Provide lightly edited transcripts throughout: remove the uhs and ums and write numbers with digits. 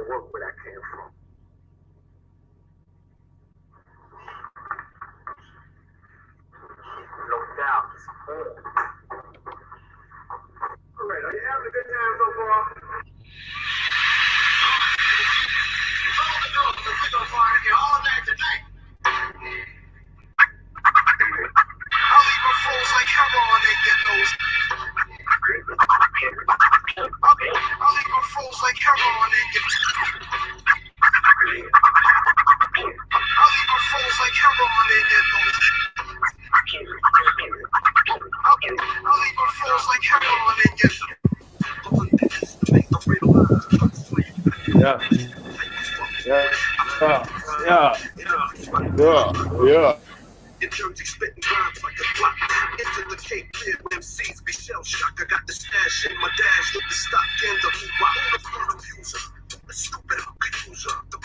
work where that came from. No doubt, it's home. All right, are you having a good time so far? We're gonna party here all night tonight. I'll leave my fools like heroin and get those. I'll leave my fools like heroin and get. I'll leave my fools like heroin and get those. I'll leave my fools like heroin and get. Yeah. In Jersey, spitting rhymes like a block. Into the Cape Clear, MCs be shell shocked. I got the stash in my dash with the stock and the hoopah. The front abuser, the stupid user. The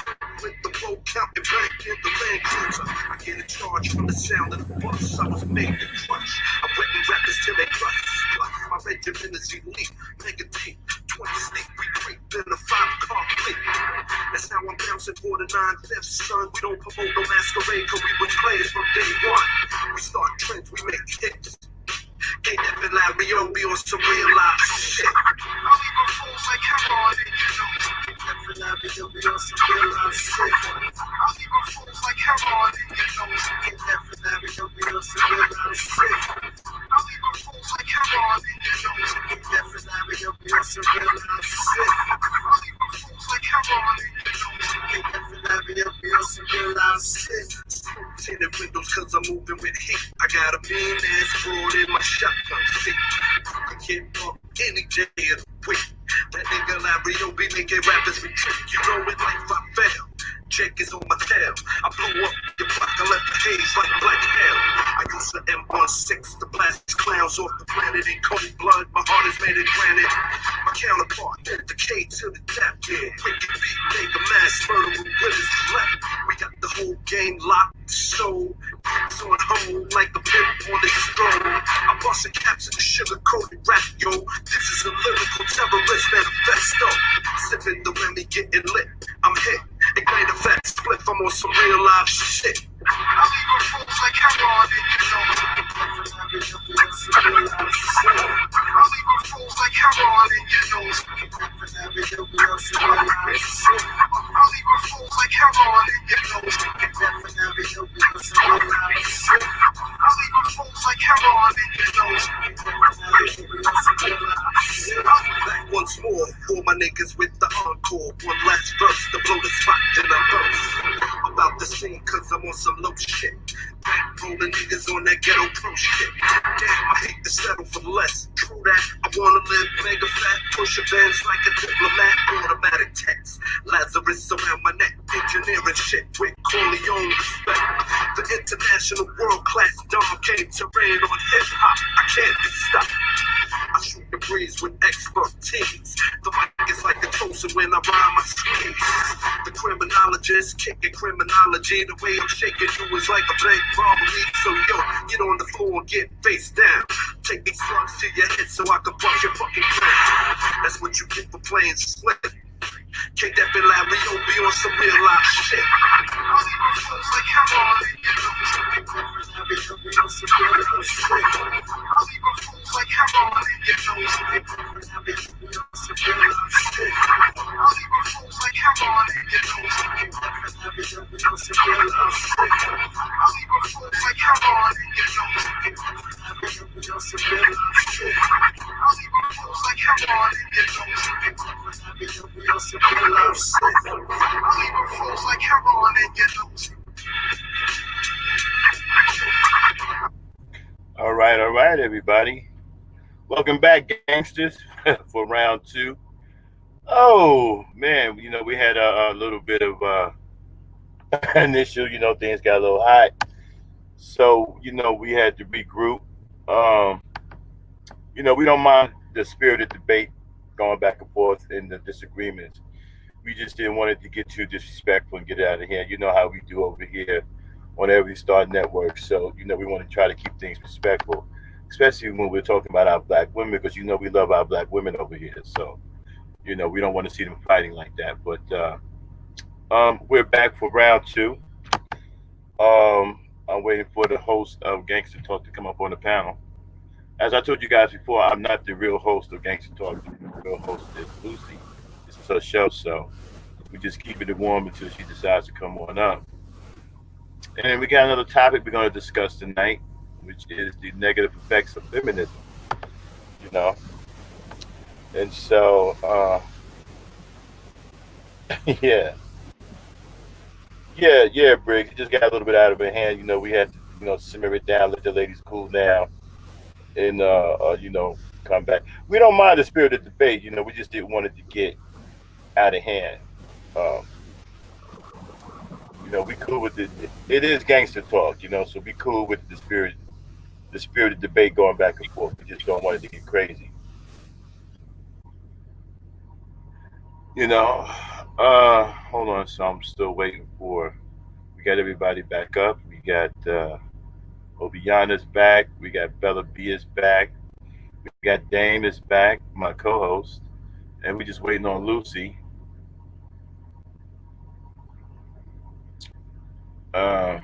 with the road counting back in the Land Cruiser. I get a charge from the sound of the bus. I was made to crush. I'm wetting rappers till they rust. Plus, my Benjamin is elite. Negative, 20 sleep, we creep in a 5-car fleet. That's how I'm bouncing for the 9/5, son. We don't promote no masquerade, cause we was players from day one. We start trends, we make hits. Ain't never Larry O be on some real life shit. I'll leave my fools like heroin and you know. Never Larry O be on some real life shit. I'll leave my fools like heroin and you know. Never Larry O be on some real life shit. I'll leave my fools like heroin and you know. Never Larry O be on some real life shit. I'll leave my fools like heroin and you know. Never Larry O be on some real life shit. Tinted windows cause I'm moving with heat. I got a mean ass broad in my shotgun seat. I can get up any day of the week. That nigga Larry O be making rappers retreat. You know in life I fail. Jake is on my tail. I blow up your block, I left the haze like black hell. I use the M16 to blast clowns off the planet in cold blood. My heart is made of granite. My counterpart, the K to the tap, yeah. Wicked beat, nigga, mass murder with Willis left. We got the whole game locked, so it's on hold like a pimp on the stroll. I'm busting caps in the sugar-coated rap, yo. This is a lyrical terrorist manifesto. Sipping the Remy, getting lit. I'm hit. It ain't a fat split, I'm on some real live shit. I'll leave my fools like heroin and you know. I'll leave my fools like heroin and you know. I'll leave my fools like heroin and you know. I'll leave my fools like heroin and you know. I'll be back once more for my niggas with the encore. One last verse to blow the spot, then I burst. I'm about the scene cause I'm on some low shit. Back rolling niggas on that ghetto pro shit. Damn, I hate to settle for less. True that, I wanna live mega fat. Pushing bands like a diplomat. Automatic text. Lazarus around my neck. Engineering shit with Corleone respect. The international world class dom came to rain on hip hop. I can't be stopped. I shoot the breeze with expertise. The mic is like a toaster when I rhyme my squeeze. The criminologist kicking criminology. The way I'm shaking you is like a bank robbery. So yo, get on the floor and get face down. Take these slugs to your head so I can bust your fucking crown. That's what you get for playing slick. Can't that be Larry O be on some real life shit? I'll leave my fools like heroin and you know. I'll leave my fools like heroin and you know. I'll leave my fools like heroin and you know. I'll leave my fools like heroin and you know. I'll leave my fools like heroin and you know. All right, everybody. Welcome back, gangsters, for round two. Oh, man, we had a little bit of initial, things got a little hot. So, we had to regroup. We don't mind the spirited debate going back and forth and the disagreements. We just didn't want it to get too disrespectful and get it out of hand. You know how we do over here on Every Star Network. So, we want to try to keep things respectful, especially when we're talking about our black women, because we love our black women over here. So We don't want to see them fighting like that. But we're back for round two. I'm waiting for the host of Gangster Talk to come up on the panel. As I told you guys before, I'm not the real host of Gangster Talk. The real host is Lucy. This is her show, so we just keeping it warm until she decides to come on up. And then we got another topic we're going to discuss tonight, which is the negative effects of feminism. You know, and so yeah, yeah, Briggs. It just got a little bit out of hand. We had to simmer it down, let the ladies cool down, and come back. We don't mind the spirit of debate. We just didn't want it to get out of hand. Um, we cool with it. It is gangster talk. So we cool with the spirit of debate going back and forth. We just don't want it to get crazy. You know. Hold on. So I'm still waiting for. We got everybody back up. We got Obiana's back. We got Bella B is back. We got Dame is back, my co-host, and we just waiting on Lucy. Um,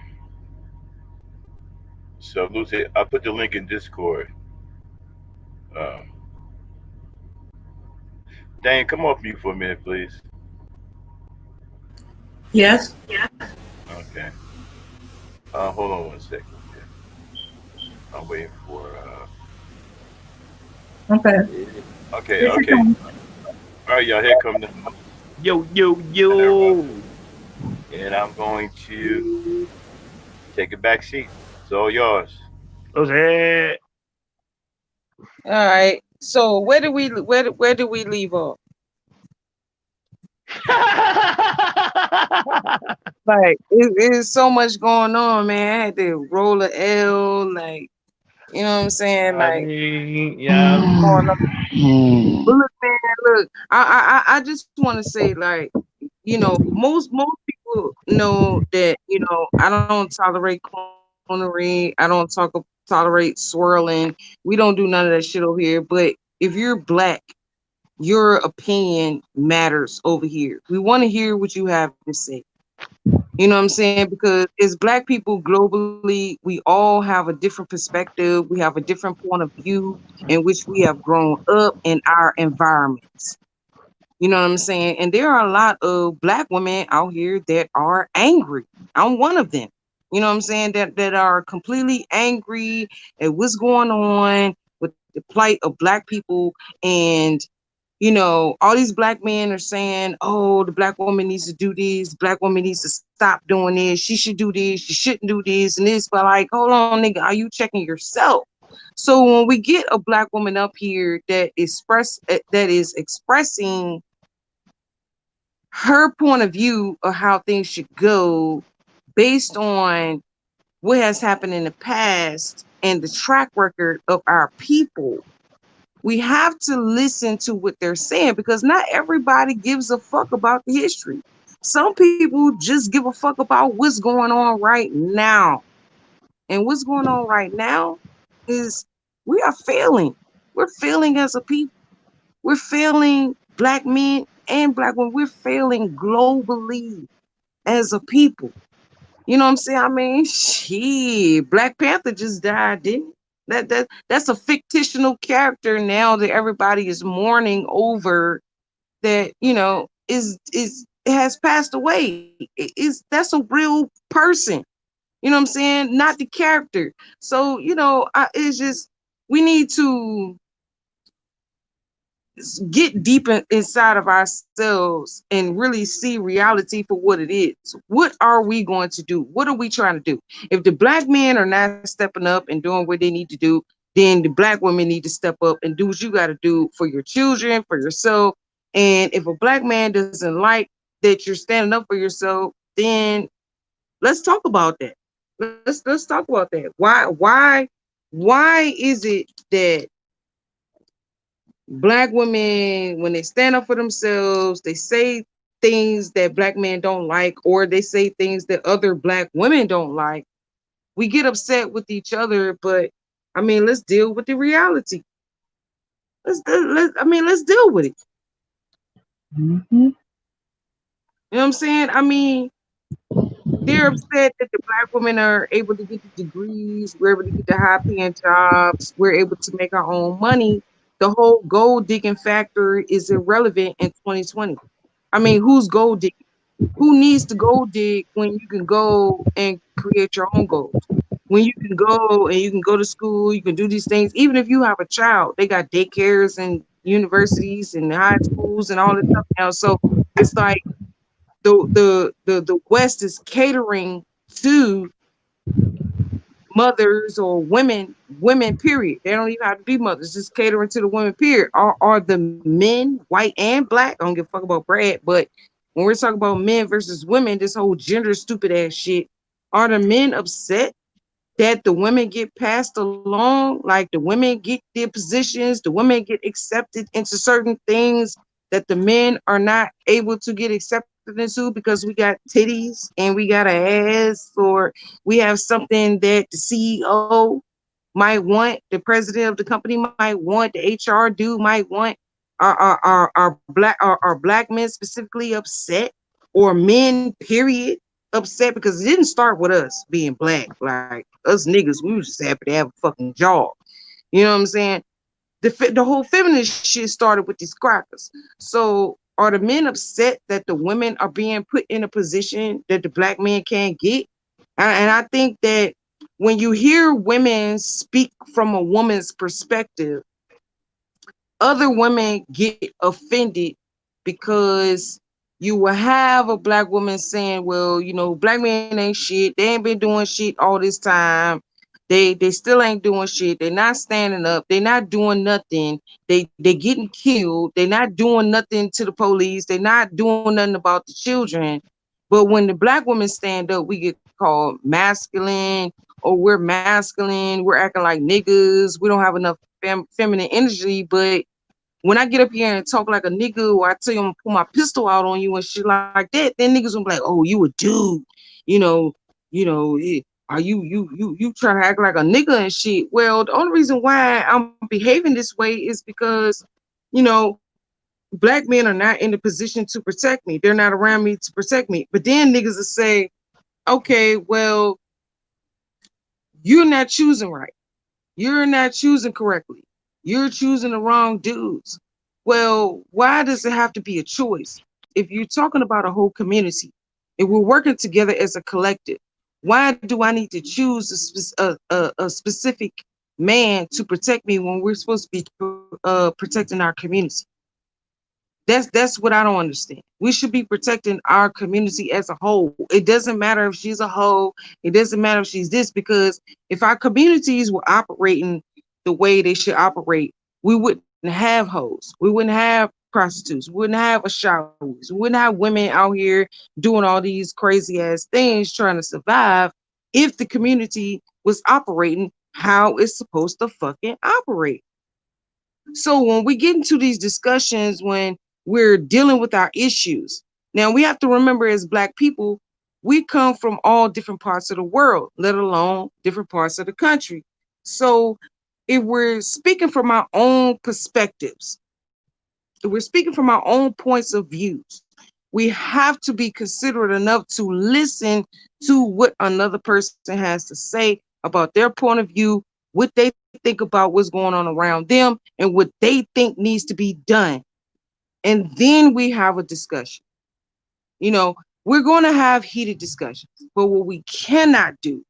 so Lucy, I put the link in Discord. Um, Dame, come off mute for a minute, please. Yes. Okay. Hold on one second. I'm waiting for. Okay. Okay, Here she okay. comes. All right, y'all. Here come the Yo, yo, and everyone. yo. And I'm going to take a back seat. It's all yours. Jose. All right. So where do we leave off? Like it's so much going on, man. I had to roll a L, like you know what I'm saying, I like mean, yeah. going up. But look, man, look. I just want to say, like, most people know that I don't tolerate coonery. I don't tolerate swirling. We don't do none of that shit over here. But if you're black, your opinion matters over here. We want to hear what you have to say. You know what I'm saying? Because as black people globally, we all have a different perspective. We have a different point of view in which we have grown up in our environments. You know what I'm saying? And there are a lot of black women out here that are angry. I'm one of them. You know what I'm saying? That are completely angry at what's going on with the plight of black people. And all these black men are saying, oh, the black woman needs to do this, black woman needs to stop doing this, she should do this, she shouldn't do this and this. But like, hold on, nigga, are you checking yourself? So when we get a black woman up here that is expressing her point of view of how things should go based on what has happened in the past and the track record of our people, we have to listen to what they're saying because not everybody gives a fuck about the history. Some people just give a fuck about what's going on right now. And what's going on right now is we are failing. We're failing as a people. We're failing black men and black women. We're failing globally as a people. You know what I'm saying? I mean, shit, Black Panther just died, didn't it? That's a fictional character now that everybody is mourning over that, is has passed away. That's a real person. You know what I'm saying? Not the character. So, it's just we need to get deep inside of ourselves and really see reality for what it is. What are we going to do? What are we trying to do? If the black men are not stepping up and doing what they need to do, then the black women need to step up and do what you got to do for your children, for yourself. And if a black man doesn't like that you're standing up for yourself, then let's talk about that. Let's talk about that. Why is it that black women, when they stand up for themselves, they say things that black men don't like, or they say things that other black women don't like? We get upset with each other, but I mean, let's deal with the reality. Let's deal with it. You know what I'm saying? I mean, they're upset that the black women are able to get the degrees, we're able to get the high paying jobs, we're able to make our own money. The whole gold digging factor is irrelevant in 2020. I mean, who's gold digging? Who needs to gold dig when you can go and create your own gold? When you can go and you can go to school, you can do these things. Even if you have a child, they got daycares and universities and high schools and all this stuff now. So it's like the West is catering to mothers or women, period. They don't even have to be mothers, just catering to the women, period. Are the men, white and black, I don't give a fuck about Brad, but when we're talking about men versus women, this whole gender stupid ass shit, are the men upset that the women get passed along, like the women get their positions, the women get accepted into certain things that the men are not able to get accepted into because we got titties and we got an ass, or we have something that the CEO might want, the president of the company might want, the HR dude might want. Are black men specifically upset, or men period upset, because it didn't start with us being black. Like us niggas, we were just happy to have a fucking job. You know what I'm saying? The whole feminist shit started with these crackers. So are the men upset that the women are being put in a position that the black men can't get? And I think that when you hear women speak from a woman's perspective, other women get offended because you will have a black woman saying, well, you know, black men ain't shit. They ain't been doing shit all this time. They still ain't doing shit. They're not standing up. They're not doing nothing. They getting killed. They're not doing nothing to the police. They're not doing nothing about the children. But when the black women stand up, we get called masculine, or we're masculine. We're acting like niggas. We don't have enough feminine energy. But when I get up here and talk like a nigga, or I tell you I'm gonna pull my pistol out on you and shit like that, then niggas will be like, "Oh, you a dude, you know, are you trying to act like a nigga and shit?" Well, the only reason why I'm behaving this way is because, you know, black men are not in the position to protect me. They're not around me to protect me. But then niggas will say, "Okay, well, you're not choosing right. You're not choosing correctly. You're choosing the wrong dudes." Well, why does it have to be a choice? If you're talking about a whole community, if we're working together as a collective, why do I need to choose a specific man to protect me when we're supposed to be protecting our community? That's what I don't understand. We should be protecting our community as a whole. It doesn't matter if she's a hoe. It doesn't matter if she's this, because if our communities were operating the way they should operate, we wouldn't have hoes. We wouldn't have prostitutes. We wouldn't have a showers. We wouldn't have women out here doing all these crazy ass things trying to survive if the community was operating how it's supposed to fucking operate. So when we get into these discussions, when we're dealing with our issues, now we have to remember, as black people, we come from all different parts of the world, let alone different parts of the country. So if we're speaking from our own perspectives, if we're speaking from our own points of views, we have to be considerate enough to listen to what another person has to say about their point of view, what they think about what's going on around them, and what they think needs to be done. And then we have a discussion. You know, we're going to have heated discussions, but what we cannot do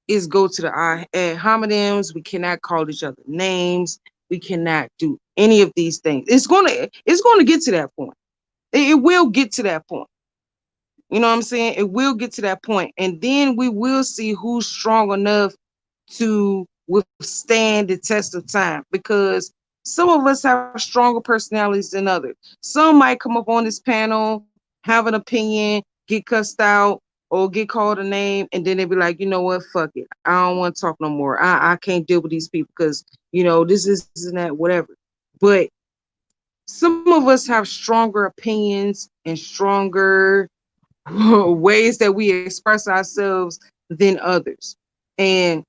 is go to the ad hominems. We cannot call each other names. We cannot do any of these things. It's going to get to that point. It will get to that point. You know what I'm saying? It will get to that point, and then we will see who's strong enough to withstand the test of time. Because some of us have stronger personalities than others. Some might come up on this panel, have an opinion, get cussed out, or get called a name, and then they be like, you know what, fuck it. I don't want to talk no more. I can't deal with these people because, this is and that, whatever. But some of us have stronger opinions and stronger ways that we express ourselves than others. And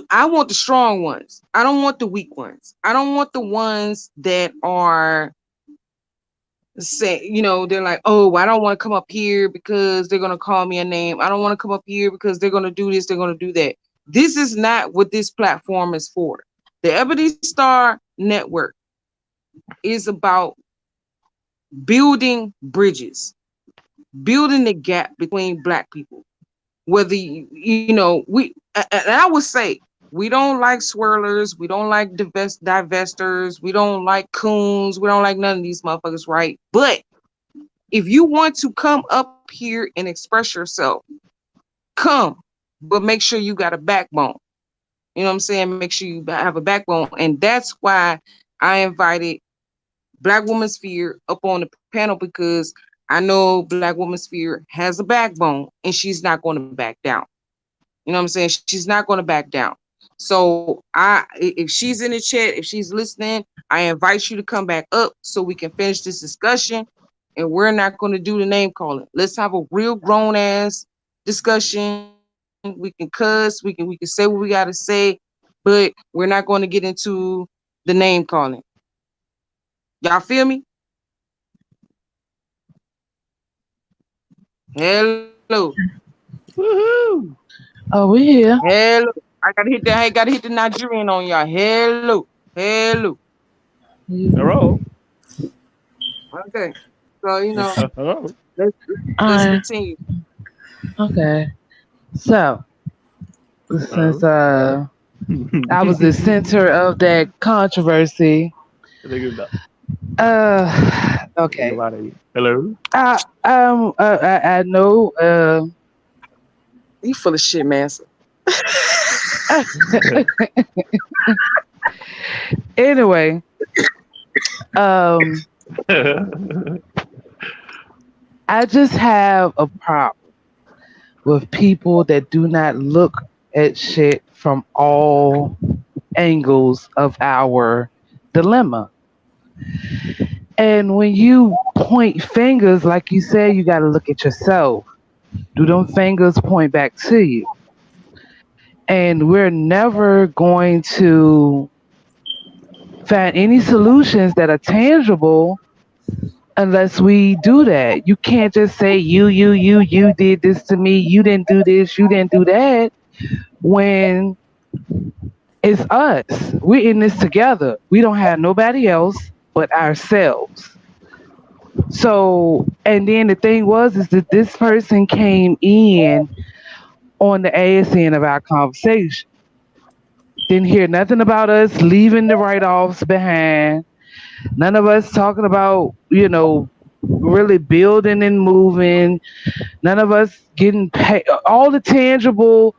I want the strong ones. I don't want the weak ones. I don't want the ones that are say, they're like, oh, I don't want to come up here because they're gonna call me a name. I don't want to come up here because they're gonna do this, they're gonna do that. This is not what this platform is for. The Ebony Star Network is about building bridges, building the gap between Black people. Whether and I would say we don't like swirlers, we don't like divestors, we don't like coons, we don't like none of these motherfuckers, right? But if you want to come up here and express yourself, come, but make sure you got a backbone. You know what I'm saying? Make sure you have a backbone. And that's why I invited Black Woman Sphere up on the panel, because I know Black Woman Sphere has a backbone and she's not going to back down. You know what I'm saying? She's not going to back down. So if she's in the chat, if she's listening, I invite you to come back up so we can finish this discussion. And we're not going to do the name calling. Let's have a real grown ass discussion. We can cuss, we can say what we got to say, but we're not going to get into the name calling. Y'all feel me? Hello. Woohoo! Oh, we here. Hello. I gotta hit the Nigerian on y'all. Hello. Hello. Hello. Okay. So, Hello. let's All let's right. continue. Okay. So since Hello. I was the center of that controversy, Think about think okay. about it. Hello. I know. You full of shit, man. Anyway, um, I just have a problem with people that do not look at shit from all angles of our dilemma. And when you point fingers, like you said, you got to look at yourself. Do them fingers point back to you? And we're never going to find any solutions that are tangible unless we do that. You can't just say, you did this to me, you didn't do this, you didn't do that, when it's us. We're in this together. We don't have nobody else but ourselves. So, and then the thing was, is that this person came in on the ass end of our conversation. Didn't hear nothing about us leaving the write offs behind. None of us talking about, really building and moving. None of us getting paid. All the tangible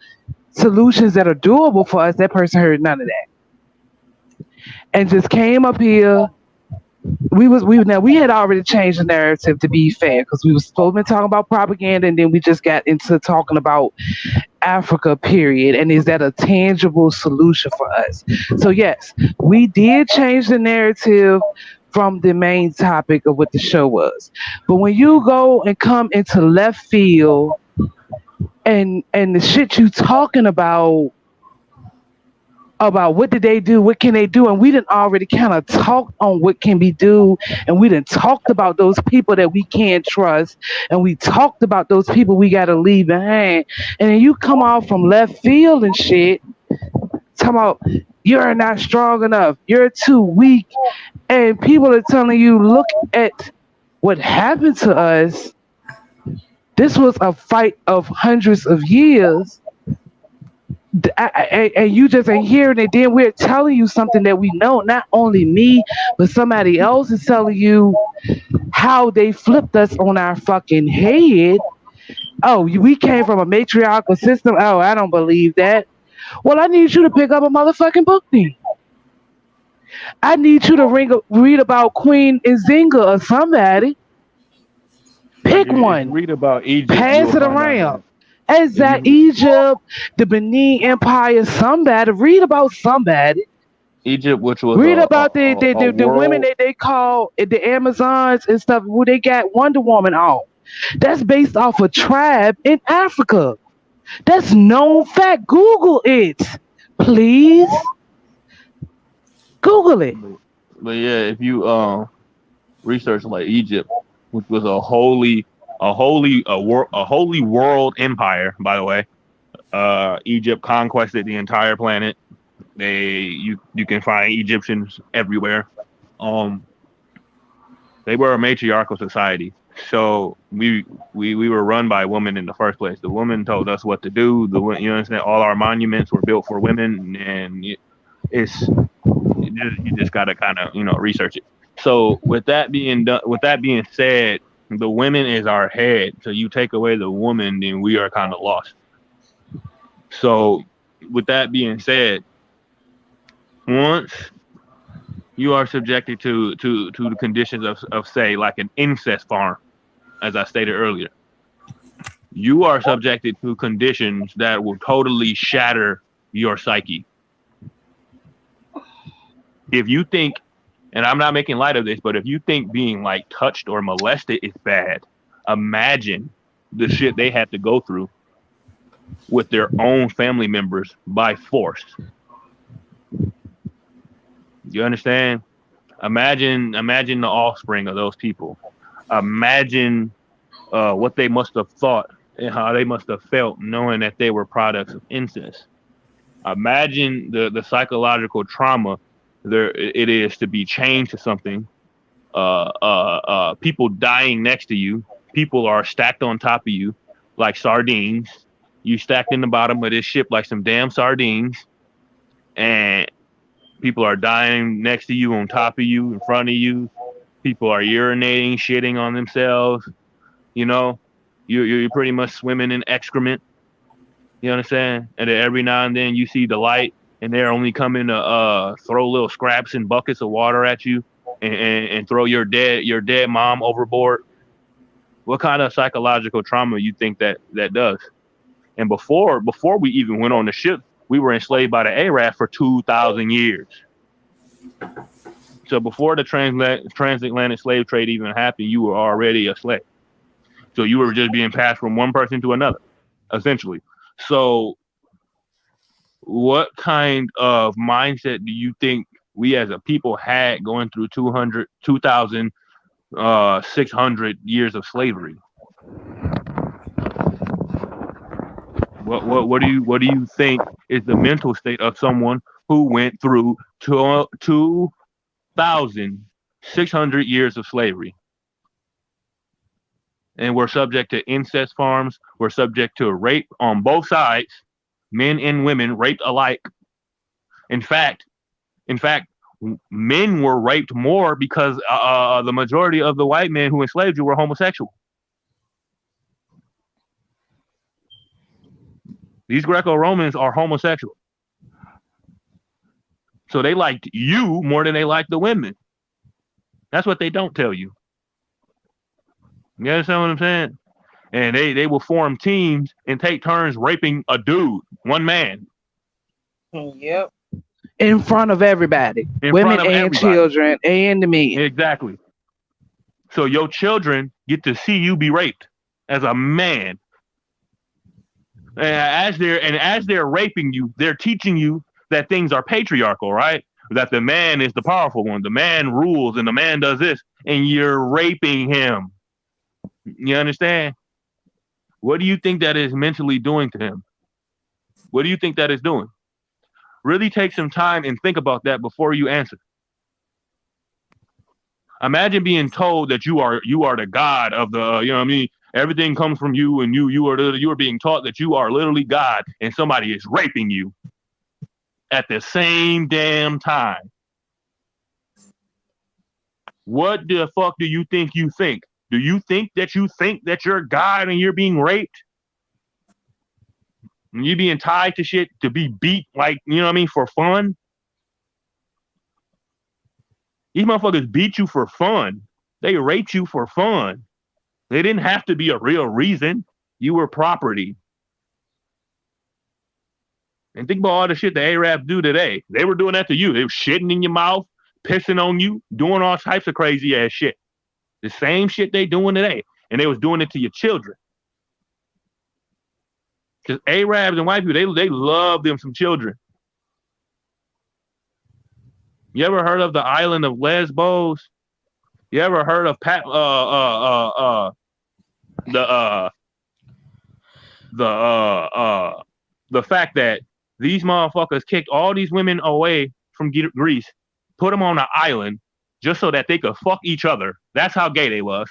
solutions that are doable for us, that person heard none of that. And just came up here. We had already changed the narrative, to be fair, because we were supposed to be talking about propaganda, and then we just got into talking about Africa, period. And is that a tangible solution for us? So yes, we did change the narrative from the main topic of what the show was. But when you go and come into left field and the shit you talking about what did they do, what can they do, and we didn't already kind of talked on what can be do, and we didn't talked about those people that we can't trust, and we talked about those people we got to leave behind, and then you come off from left field and shit talking about you're not strong enough, you're too weak, and people are telling you, look at what happened to us. This was a fight of hundreds of years. And you just ain't hearing it. Then we're telling you something that we know. Not only me, but somebody else is telling you how they flipped us on our fucking head. Oh, we came from a matriarchal system. Oh, I don't believe that. Well, I need you to pick up a motherfucking book then. I need you to read about Queen Nzinga or somebody. Pick If you one. read about Egypt, you Pass will it find out around. that if Exact you Egypt, the Benin Empire, somebody. Read about somebody. Egypt, which was Read about a the women world, that they call the Amazons and stuff, who they got Wonder Woman on. That's based off a tribe in Africa. That's known fact. Google it. Please. Google it. but, but yeah, if you research like Egypt, which was a holy world empire, by the way. Egypt conquested the entire planet. You can find Egyptians everywhere. Um, they were a matriarchal society, so we were run by women in the first place. The woman told us what to do. You understand? All our monuments were built for women, and it's you just gotta kind of research it. So with that being done, with that being said, the women is our head. So you take away the woman, then we are kind of lost. So with that being said, once you are subjected to the conditions of say like an incest farm, as I stated earlier, you are subjected to conditions that will totally shatter your psyche. If you think, and I'm not making light of this, but if you think being like touched or molested is bad, imagine the shit they had to go through with their own family members by force. You understand? Imagine the offspring of those people. Imagine what they must have thought and how they must have felt knowing that they were products of incest. Imagine the psychological trauma there it is to be chained to something. People dying next to you. People are stacked on top of you like sardines. You stacked in the bottom of this ship like some damn sardines, and people are dying next to you, on top of you, in front of you. People are urinating, shitting on themselves. You know, you're pretty much swimming in excrement. You understand? And then every now and then you see the light, and they're only coming to throw little scraps and buckets of water at you, and throw your dead mom overboard. What kind of psychological trauma you think that does? And before we even went on the ship, we were enslaved by the Arab for 2,000 years. So before the transatlantic slave trade even happened, you were already a slave. So you were just being passed from one person to another, essentially. So what kind of mindset do you think we as a people had going through 2,600 years of slavery? What do you think is the mental state of someone who went through 2,600 years of slavery? And we're subject to incest farms. We're subject to rape on both sides, men and women raped alike. In fact, men were raped more because the majority of the white men who enslaved you were homosexual. These Greco-Romans are homosexual. So they liked you more than they liked the women. That's what they don't tell you. You understand what I'm saying? And they will form teams and take turns raping a dude, one man. Yep. In front of everybody. Women and children and the men. Exactly. So your children get to see you be raped as a man. And as they're raping you, they're teaching you that things are patriarchal, right? That the man is the powerful one. The man rules and the man does this, and you're raping him. You understand? What do you think that is mentally doing to him? What do you think that is doing? Really take some time and think about that before you answer. Imagine being told that you are the god of the, you know what I mean? Everything comes from you, and you are being taught that you are literally God, and somebody is raping you at the same damn time. What the fuck do you think you think? Do you think that you're God and you're being raped? And you're being tied to shit to be beat, like, you know what I mean, for fun? These motherfuckers beat you for fun. They raped you for fun. They didn't have to be a real reason. You were property. And think about all the shit the Arabs do today. They were doing that to you. They were shitting in your mouth, pissing on you, doing all types of crazy ass shit. The same shit they doing today. And they was doing it to your children. Because Arabs and white people, they love them some children. You ever heard of the island of Lesbos? You ever heard of the the the fact that these motherfuckers kicked all these women away from Greece, put them on an island just so that they could fuck each other. That's how gay they was.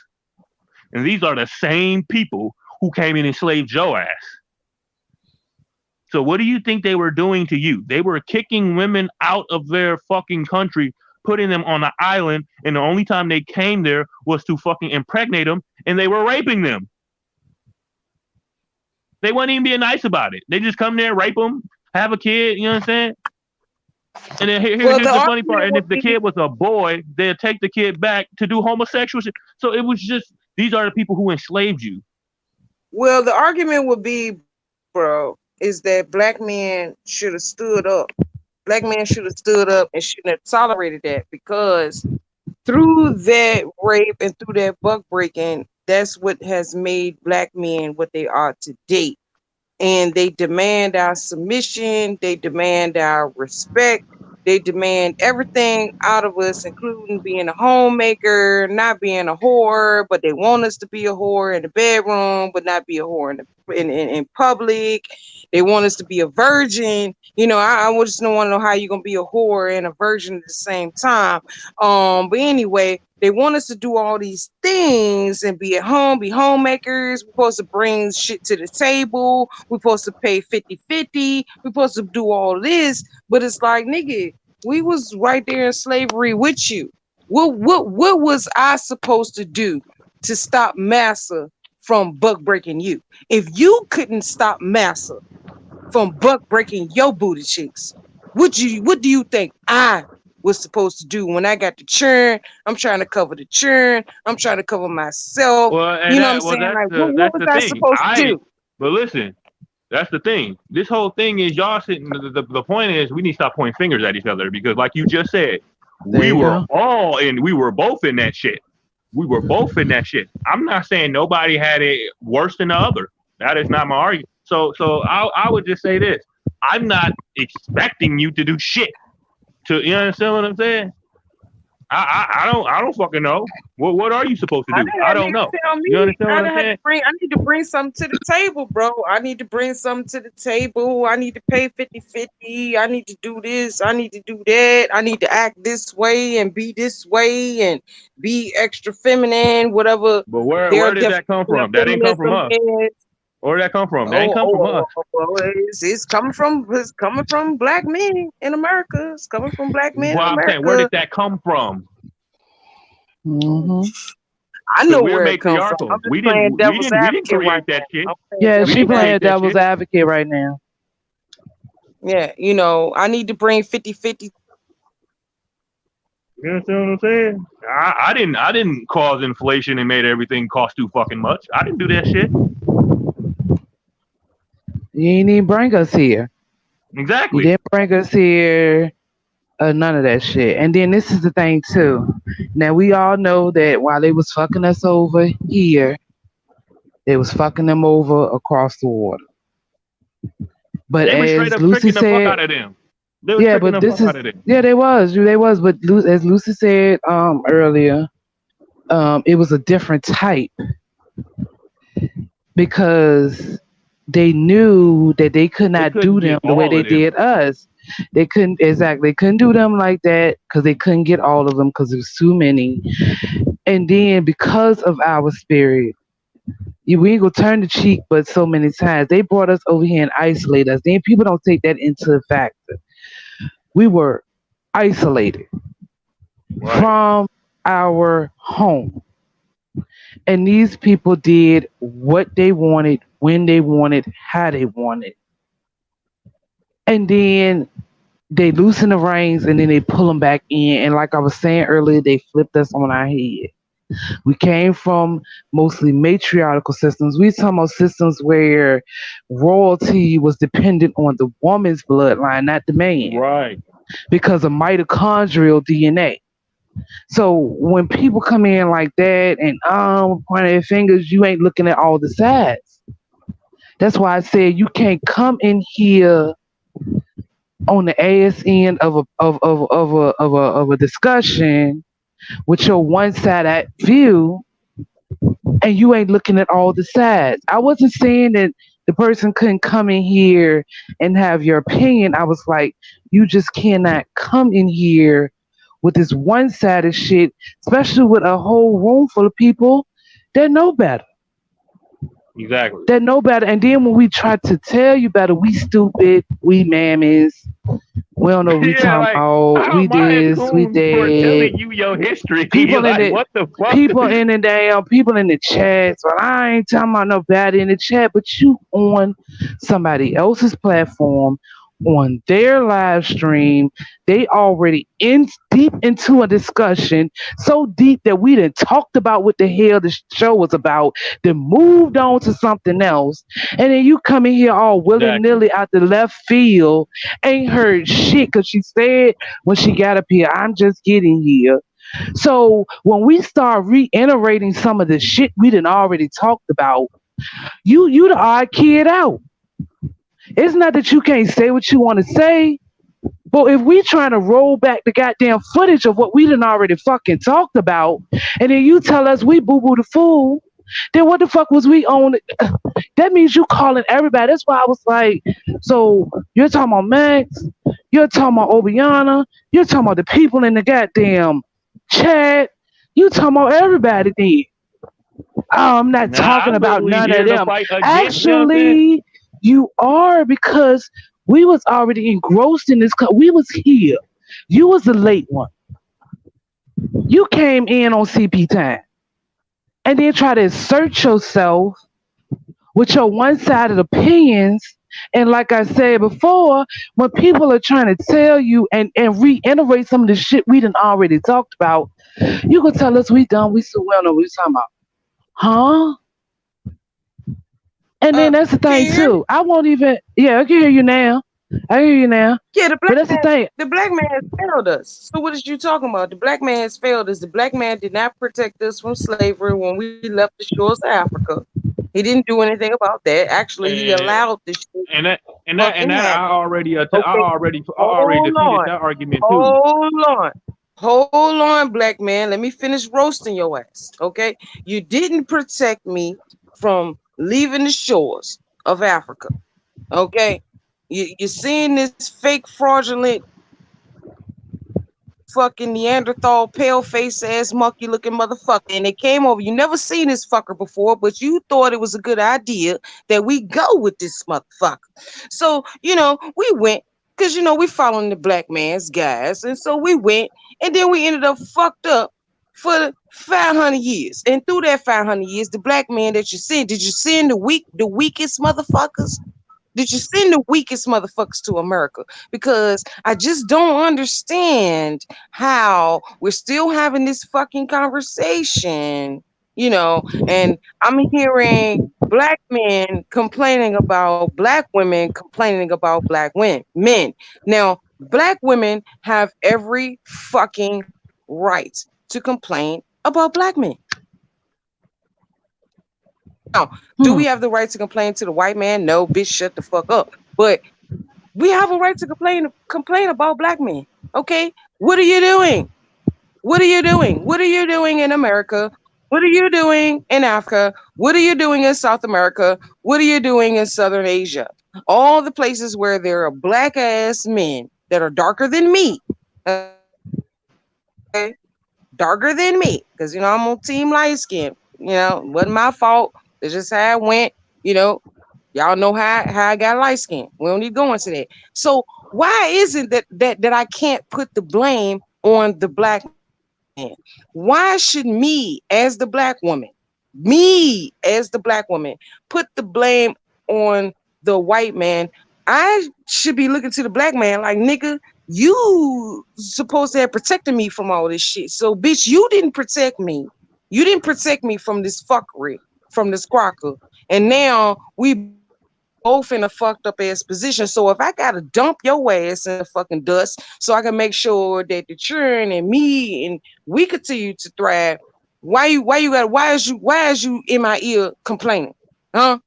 And these are the same people who came and enslaved your ass. So what do you think they were doing to you? They were kicking women out of their fucking country, putting them on an island, and the only time they came there was to fucking impregnate them, and they were raping them. They weren't even being nice about it. They just come there, rape them, have a kid, you know what I'm saying? And then here's the funny part. And if the kid was a boy, they'd take the kid back to do homosexual shit. So it was just, these are the people who enslaved you. Well, the argument would be, bro, is that black men should have stood up. Black men should have stood up and shouldn't have tolerated that, because through that rape and through that buck breaking, that's what has made black men what they are today. And they demand our submission, they demand our respect, they demand everything out of us, including being a homemaker, not being a whore, but they want us to be a whore in the bedroom, but not be a whore in public. They want us to be a virgin. You know, I just don't want to know how you're gonna be a whore and a virgin at the same time. But anyway, they want us to do all these things and be at home, be homemakers. We're supposed to bring shit to the table. We're supposed to pay 50-50. We're supposed to do all this. But it's like, nigga, we was right there in slavery with you. What was I supposed to do to stop Massa from buck breaking you? If you couldn't stop Massa from buck breaking your booty cheeks, what do you think I was supposed to do when I got the churn? I'm trying to cover the churn. I'm trying to cover myself. Well, You know what I'm saying? Like, what was the I thing. supposed to do? But listen, that's the thing. This whole thing is y'all sitting. The point is we need to stop pointing fingers at each other, because, like you just said, we were both in that shit. We were both in that shit. I'm not saying nobody had it worse than the other. That is not my argument. So I would just say this: I'm not expecting you to do shit. You understand what I'm saying? I don't fucking know. What are you supposed to do? I don't know. You understand what I'm saying? I need to bring something to the table, bro. I need to bring something to the table. I need to pay 50-50. I need to do this. I need to do that. I need to act this way and be this way and be extra feminine, whatever. But where did that come from? That didn't come from us. Where did that come from? That ain't come from us. Well, it's coming from black men in America. It's coming from black men in America. Saying, where did that come from? Mm-hmm. I know where it comes from. We didn't create that shit. Yeah, she playing devil's advocate right now. Yeah, you know, I need to bring 50-50. You understand what I'm saying? I didn't cause inflation and made everything cost too fucking much. I didn't do that shit. You ain't even bring us here. Exactly. You didn't bring us here. None of that shit. And then this is the thing too. Now we all know that while they was fucking us over here, they was fucking them over across the water. But they as straight up Lucy tricking the said, fuck out of them. They was they was. But as Lucy said earlier, it was a different type, because they knew that they could not do them the way they did us. They couldn't do them like that, because they couldn't get all of them, because there was too many. And then because of our spirit, we ain't gonna turn the cheek, but so many times they brought us over here and isolate us. Then people don't take that into factor. We were isolated from our home, and these people did what they wanted, when they wanted, how they wanted. And then they loosen the reins, and then they pull them back in. And like I was saying earlier, they flipped us on our head. We came from mostly matriarchal systems. We talking about systems where royalty was dependent on the woman's bloodline, not the man. Right. Because of mitochondrial DNA. So when people come in like that and pointing their fingers, you ain't looking at all the sides. That's why I said you can't come in here on the ass end of a discussion with your one-sided view, and you ain't looking at all the sides. I wasn't saying that the person couldn't come in here and have your opinion. I was like, you just cannot come in here with this one-sided shit, especially with a whole room full of people that know better. Exactly. That know better. And then when we try to tell you better, we stupid, we mammies, we don't know what we Yeah, talking like about, how we am I this, we assumed for that. telling you your history? People in Like it, what the fuck? people in the damn, people in the chat. So I ain't talking about nobody in the chat, but you on somebody else's platform, on their live stream. They already in deep into a discussion, so deep that we done talked about what the hell the show was about, then moved on to something else, and then you come in here all willy Exactly. nilly out the left field, ain't heard shit because she said when she got up here, I'm just getting here. So when we start reiterating some of the shit we done already talked about, you the odd kid out. It's not that you can't say what you want to say, but if we trying to roll back the goddamn footage of what we done already fucking talked about, and then you tell us we boo boo the fool, then what the fuck was we on? That means you calling everybody. That's why I was like, so you're talking about Max, you're talking about Obiana, you're talking about the people in the goddamn chat, you talking about everybody then. Oh, I'm not Now talking I'm about literally none of here to them. fight against them, and Actually, you are because we was already engrossed in this. We was here. You was the late one. You came in on CP time and then try to assert yourself with your one-sided opinions. And like I said before, when people are trying to tell you and reiterate some of the shit we done already talked about, you can tell us we done. We so well know what we talking about, huh? And then that's the Can thing you hear me? too. I won't even. Yeah, I can hear you now. I hear you now. Yeah, But that's the thing. the black man has failed us. So what is you talking about? The black man has failed us. The black man did not protect us from slavery when we left the shores of Africa. He didn't do anything about that. Actually, he and allowed the shit and that to and that and fucking that happen. Okay, I already hold defeated on, that argument too. hold on, hold on, black man. Let me finish roasting your ass. Okay, you didn't protect me from leaving the shores of Africa. Okay, you're seeing this fake fraudulent fucking Neanderthal, pale face ass, monkey looking motherfucker. And they came over. You never seen this fucker before, but you thought it was a good idea that we go with this motherfucker. So, we went because, we following the black man's guys. And so we went, and then we ended up fucked up for 500 years. And through that 500 years, the black man that you seen, did you send the weakest motherfuckers? Did you send the weakest motherfuckers to America? Because I just don't understand how we're still having this fucking conversation, and I'm hearing black men complaining about black women complaining about black men. Now, black women have every fucking right to complain about black men. Now, do Hmm. we have the right to complain to the white man? No, bitch, shut the fuck up. But we have a right to complain about black men. Okay? What are you doing? What are you doing? What are you doing in America? What are you doing in Africa? What are you doing in South America? What are you doing in Southern Asia? All the places where there are black ass men that are darker than me. Okay? Darker than me. Because I'm on team light skin. Wasn't my fault. It's just how it went. You know, Y'all know how I got light skin. We don't need to go into that. So why is it that I can't put the blame on the black man? Why should me as the black woman, put the blame on the white man? I should be looking to the black man like, nigga, you supposed to have protected me from all this shit. So bitch, you didn't protect me. You didn't protect me from this fuckery, from this crocker. And now we both in a fucked up ass position. So if I gotta dump your ass in the fucking dust so I can make sure that the children and me and we continue to thrive, why is you in my ear complaining? Huh?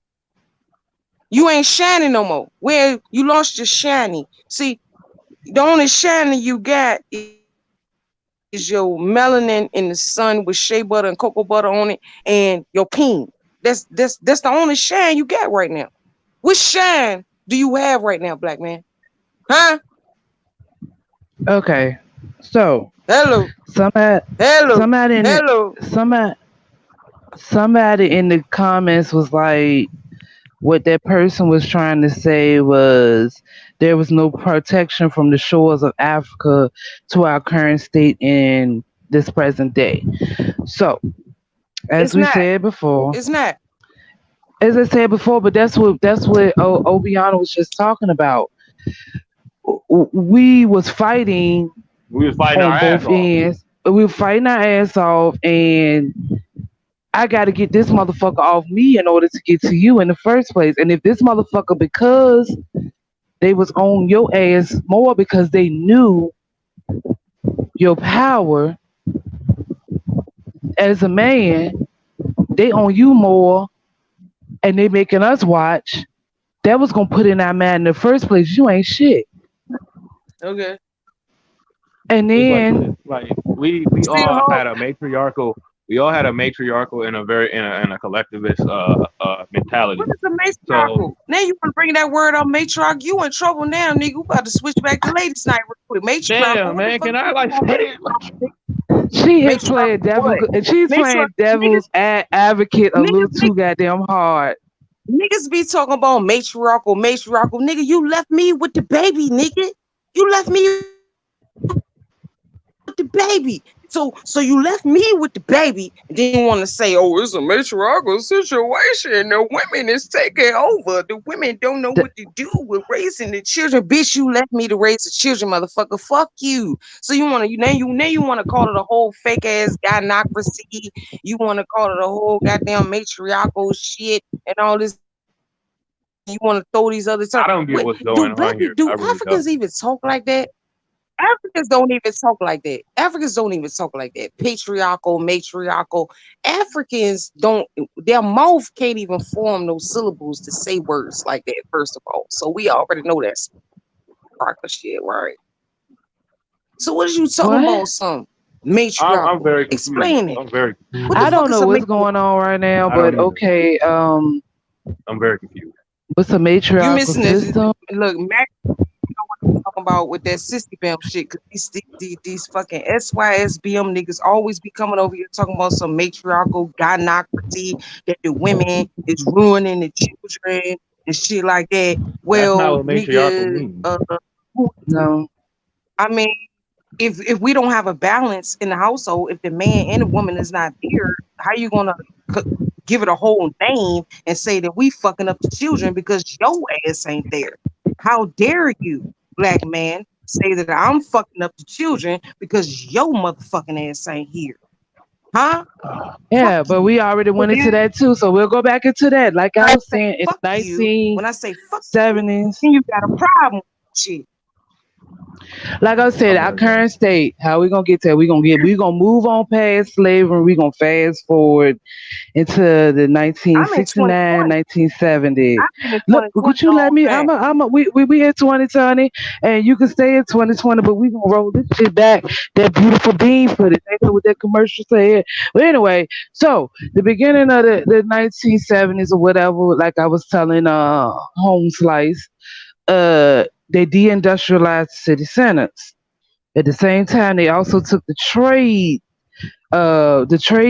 You ain't shining no more. Where you lost your shiny. See, the only shiny you got is your melanin. is your melanin in the sun with shea butter and cocoa butter on it, and your peen. That's the only shine you got right now. What shine do you have right now, black man? Huh? Okay. So Hello, somebody hello, somebody in the hello. somebody somebody in the comments was like, what that person was trying to say was there was no protection from the shores of Africa to our current state in this present day. So, as It's we not. said before, It's not. as I said before, but that's what Obiano was just talking about. We was fighting We was fighting our on ass both off. ends. We were fighting our ass off, and I got to get this motherfucker off me in order to get to you in the first place. And if this motherfucker, because they was on your ass more because they knew your power as a man, they on you more and they making us watch. That was gonna put in our mind in the first place, you ain't shit. Okay. And It's like this. then Like we Still all hold. had a matriarchal. We all had a matriarchal and a very in a collectivist What mentality. is a So matriarchal? Now you want to bring that word up, matriarch? You in trouble now, nigga. We about to switch back to ladies' night real quick. Matriarchal. damn What the man, fuck can I you like talking say it? about? she is playing Matriarchal devil what? she's playing Matriarch devil's advocate a little niggas, too goddamn hard. niggas be talking about matriarchal, matriarchal. Nigga, you left me with the baby, nigga. You left me with the baby. So you left me with the baby, and then you want to say, oh, it's a matriarchal situation. The women is taking over. The women don't know what to do with raising the The, children. Bitch, you left me to raise the children, motherfucker. Fuck you. So you want to call it a whole fake ass gynocracy. You want to call it a whole goddamn matriarchal shit and all this other stuff, and you want to throw these other terms. Wait, I don't get what's going on here. do I really Africans don't. even talk like that? Africans don't even talk like that. Africans don't even talk like that. Patriarchal, matriarchal. Africans don't, their mouth can't even form those syllables to say words like that, first of all. So we already know that's matriarchal shit, right? So what are you talking what? about, some I'm matriarchal? very confused. Explain it. I'm very What the I confused. fuck don't is know a what's matriarchal? going on right now, I don't but either. okay, I'm very confused. what's a You matriarchal missing this. system? Look, Mac know what I'm talking about with that sissy bam shit. Cause these fucking SYSBM niggas always be coming over here talking about some matriarchal gynocracy that the women is ruining the children and shit like that. That's not Well, what matriarchal nigga, means. who- No. I mean, if we don't have a balance in the household, if the man and the woman is not there, how you gonna c- give it a whole name and say that we fucking up the children because your ass ain't there? How dare you, black man, say that I'm fucking up the children because your motherfucking ass ain't here? Huh? Fuck Yeah, but you. we already And went into then that too, so we'll go back into that. Like when I I was say saying, in fuck the you, when I say fuck you, 1970s, then you got a problem with shit. like I said, I'm our very lost. current state, how we gonna get there? We gonna move on past slavery. We gonna fast forward into the I'm in 1969, 2020. 1970. I've been in Look, 2020 could the you let whole me? time. We in 2020, and you can stay in 2020, but we gonna roll this shit back. That beautiful bean footage. Ain't that what that commercial said? But anyway, so the beginning of the 1970s or whatever, like I was telling Home Slice, they deindustrialized city centers. At the same time, they also took the trade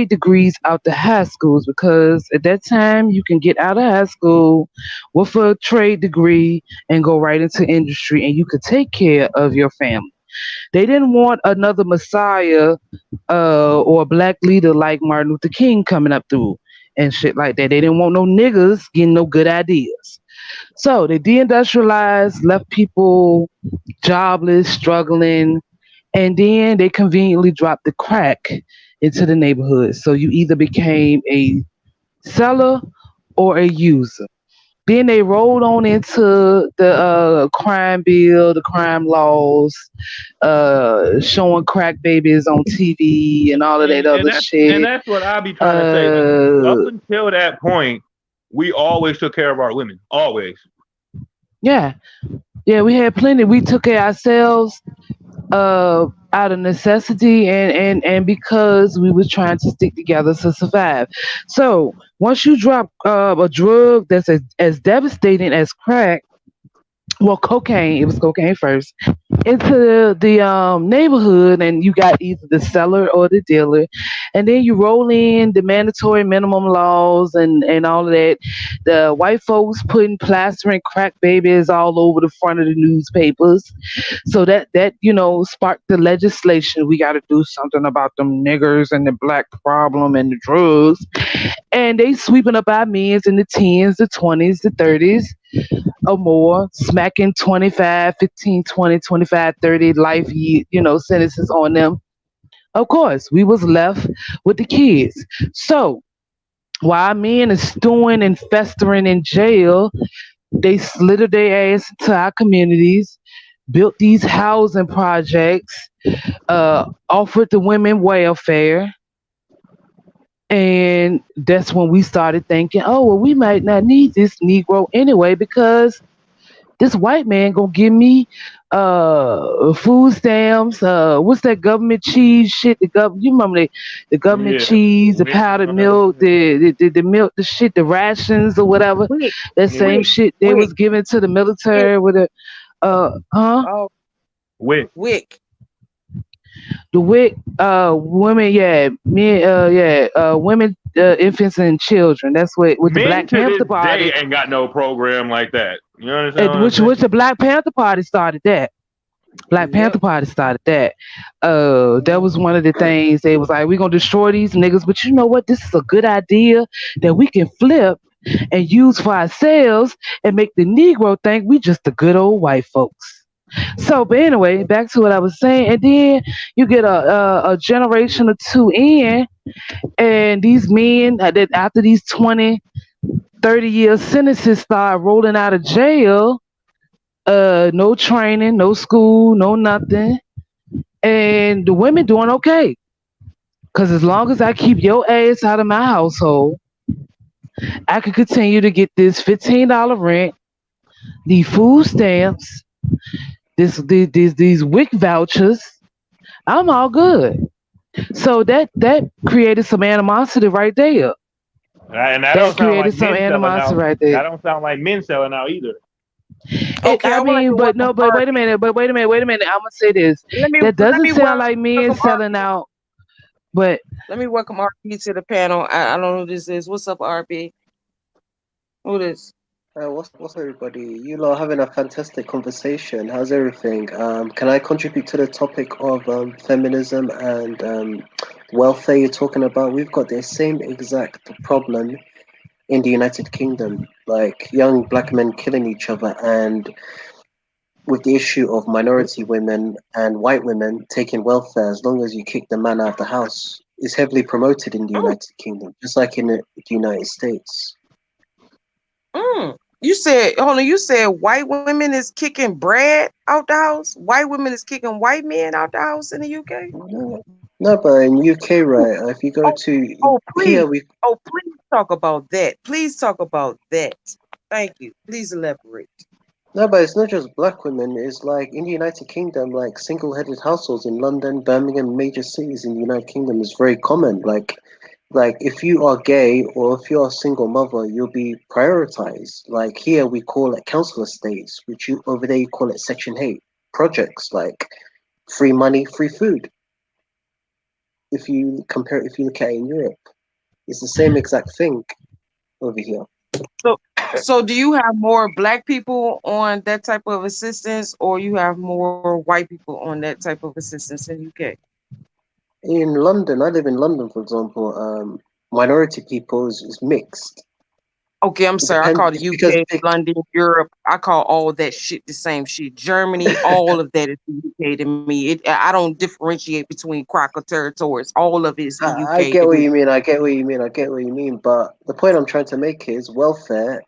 degrees out the high schools because at that time you can get out of high school with a trade degree and go right into industry and you could take care of your family. They didn't want another messiah or a black leader like Martin Luther King coming up through and shit like that. They didn't want no niggas getting no good ideas. So they deindustrialized, left people jobless, struggling, and then they conveniently dropped the crack into the neighborhood. So you either became a seller or a user. Then they rolled on into the crime bill, the crime laws, showing crack babies on TV and all of that And other shit. that's what I be trying to say. Like up Uh, until that point, we always took care of our women. Always. yeah, yeah, we had plenty. We took care of ourselves. out of necessity and because we was trying to stick together to survive. So once you drop a drug that's as devastating as crack, well, cocaine, it was cocaine first, into the neighborhood, and you got either the seller or the dealer, and then you roll in the mandatory minimum laws and all of that. The white folks putting plastering crack babies all over the front of the newspapers, so that sparked the legislation. We got to do something about them niggers and the black problem and the drugs, and they sweeping up our men's in the tens, the 20s, the 30s or more, smacking 25, 15, 20, 25, 30 life sentences on them. Of course, we was left with the kids. So while men is stewing and festering in jail, they slithered their ass into our communities, built these housing projects, offered the women welfare. And that's when we started thinking, oh, well, we might not need this Negro anyway, because this white man gonna give me food stamps, what's that government cheese shit, you remember the government Yeah. cheese, the powdered milk, the milk, the shit, the rations or whatever, Wick, that same wick, shit they wick, was giving to the wick. military with a huh, Oh, With wick. the WIC, women, yeah, men, women, infants and children. That's what with the men Black to Panther this day Party, ain't got no program like that. You understand what I'm which saying? the Black Panther Party started that. Black Panther Yep. Party started that. That Mhm. was one of the things they was like, we're gonna destroy these niggas, but you know what? This is a good idea that we can flip and use for ourselves and make the Negro think we just the good old white folks. So, but anyway, back to what I was saying, and then you get a generation or two in, and these men that after these 20, 30 year sentences start rolling out of jail, no training, no school, no nothing, and the women doing okay. Cause as long as I keep your ass out of my household, I can continue to get this $15 rent, the food stamps, these WIC vouchers. I'm all good. So that created some animosity right there. And that That don't sound created like some men selling animosity out. right there. That don't sound like men selling out either. Okay, I I would like mean, to but welcome no, but wait a RP. minute, wait a minute. I'm gonna say this. That Let doesn't me sound like men welcome selling RP. out, but Let me welcome RP to the panel. I don't know who this is. What's up, RP? Who this? What's everybody? You lot are having a fantastic conversation. How's everything? Can I contribute to the topic of feminism and welfare you're talking about? We've got the same exact problem in the United Kingdom, like young black men killing each other, and with the issue of minority women and white women taking welfare, as long as you kick the man out of the house, is heavily promoted in the Mm, United Kingdom, just like in the United States. mm. You said, hold on, you said white women is kicking Brad out the house? White women is kicking white men out the house in the UK? No, no, but in UK, Oh, right? If you go oh, to oh, here, please. we Oh, please talk about that. Please talk about that. Thank you. Please elaborate. no, but it's not just black women. It's like in the United Kingdom, like single-headed households in London, Birmingham, major cities in the United Kingdom is very common. Like if you are gay or if you're a single mother, you'll be prioritized. Like here, we call it council estates, which you over there you call it Section 8 projects, like free money, free food. If you look at it in Europe, it's the same exact thing over here. So, so do you have more black people on that type of assistance, or you have more white people on that type of assistance in UK? In London, I live in London, for example. Minority people is mixed. Okay, I'm It sorry. I depends. call the It's because UK, London, Europe. I call all that shit the same shit. Germany, all of that is the UK to me. I don't differentiate between Crocker territories. All of it is the I UK get to what me. you mean. I get what you mean. I get what you mean. But the point I'm trying to make is welfare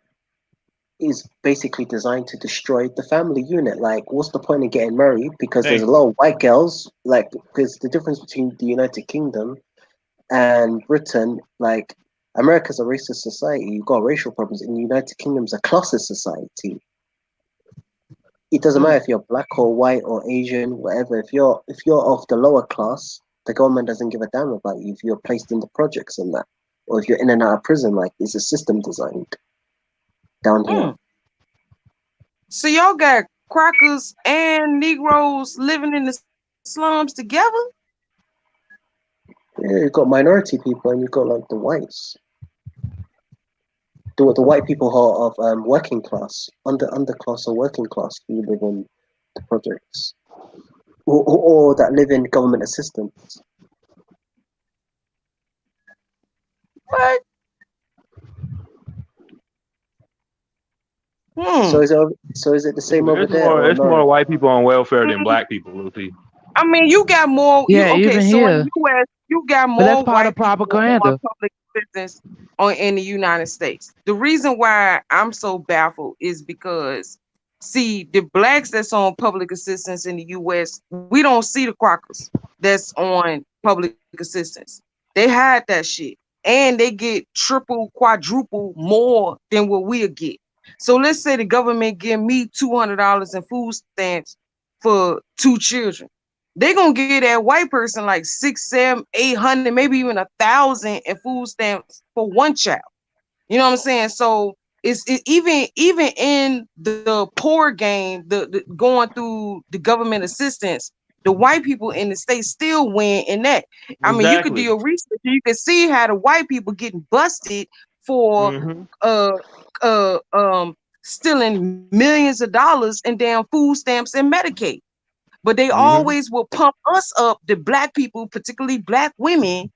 is basically designed to destroy the family unit. Like, what's the point of getting married? Because there's a Hey, lot of white girls. Like, because the difference between the United Kingdom and Britain, like, America's a racist society. You've got racial problems. In the United Kingdom's a classist society. it doesn't matter Mm. if you're black or white or Asian, whatever. If you're of the lower class, the government doesn't give a damn about you if you're placed in the projects and that, or if you're in and out of prison. Like it's a system designed down here. Mm. So y'all got crackers and Negroes living in the slums together? Yeah, you've got minority people and you've got like the whites. The white people who are of working class, underclass or working class who live in the projects, or that live in government assistance. What? So Hmm. is it the same over there or It's more no? white people on welfare than black people, Lucy. I mean, you got more. You Yeah, okay? even So in the here. U.S., you got But that's more part of white people on propaganda. public assistance on in the United States. The reason why I'm so baffled is because, see, the blacks that's on public assistance in the U.S., we don't see the crackers that's on public assistance. They hide that shit, and they get triple, quadruple more than what we'll get. So let's say the government give me $200 in food stamps for 2 children. They gonna give that white person like 6, 7, 800, maybe even 1,000 in food stamps for one child. You know what I'm saying? So even in the poor game, the going through the government assistance, the white people in the state still win in that. I mean, you could do Exactly. your research, and you can see how the white people getting busted for Hmm. uh stealing millions of dollars in damn food stamps and Medicaid. But they Hmm. always will pump us up, the black people, particularly black women,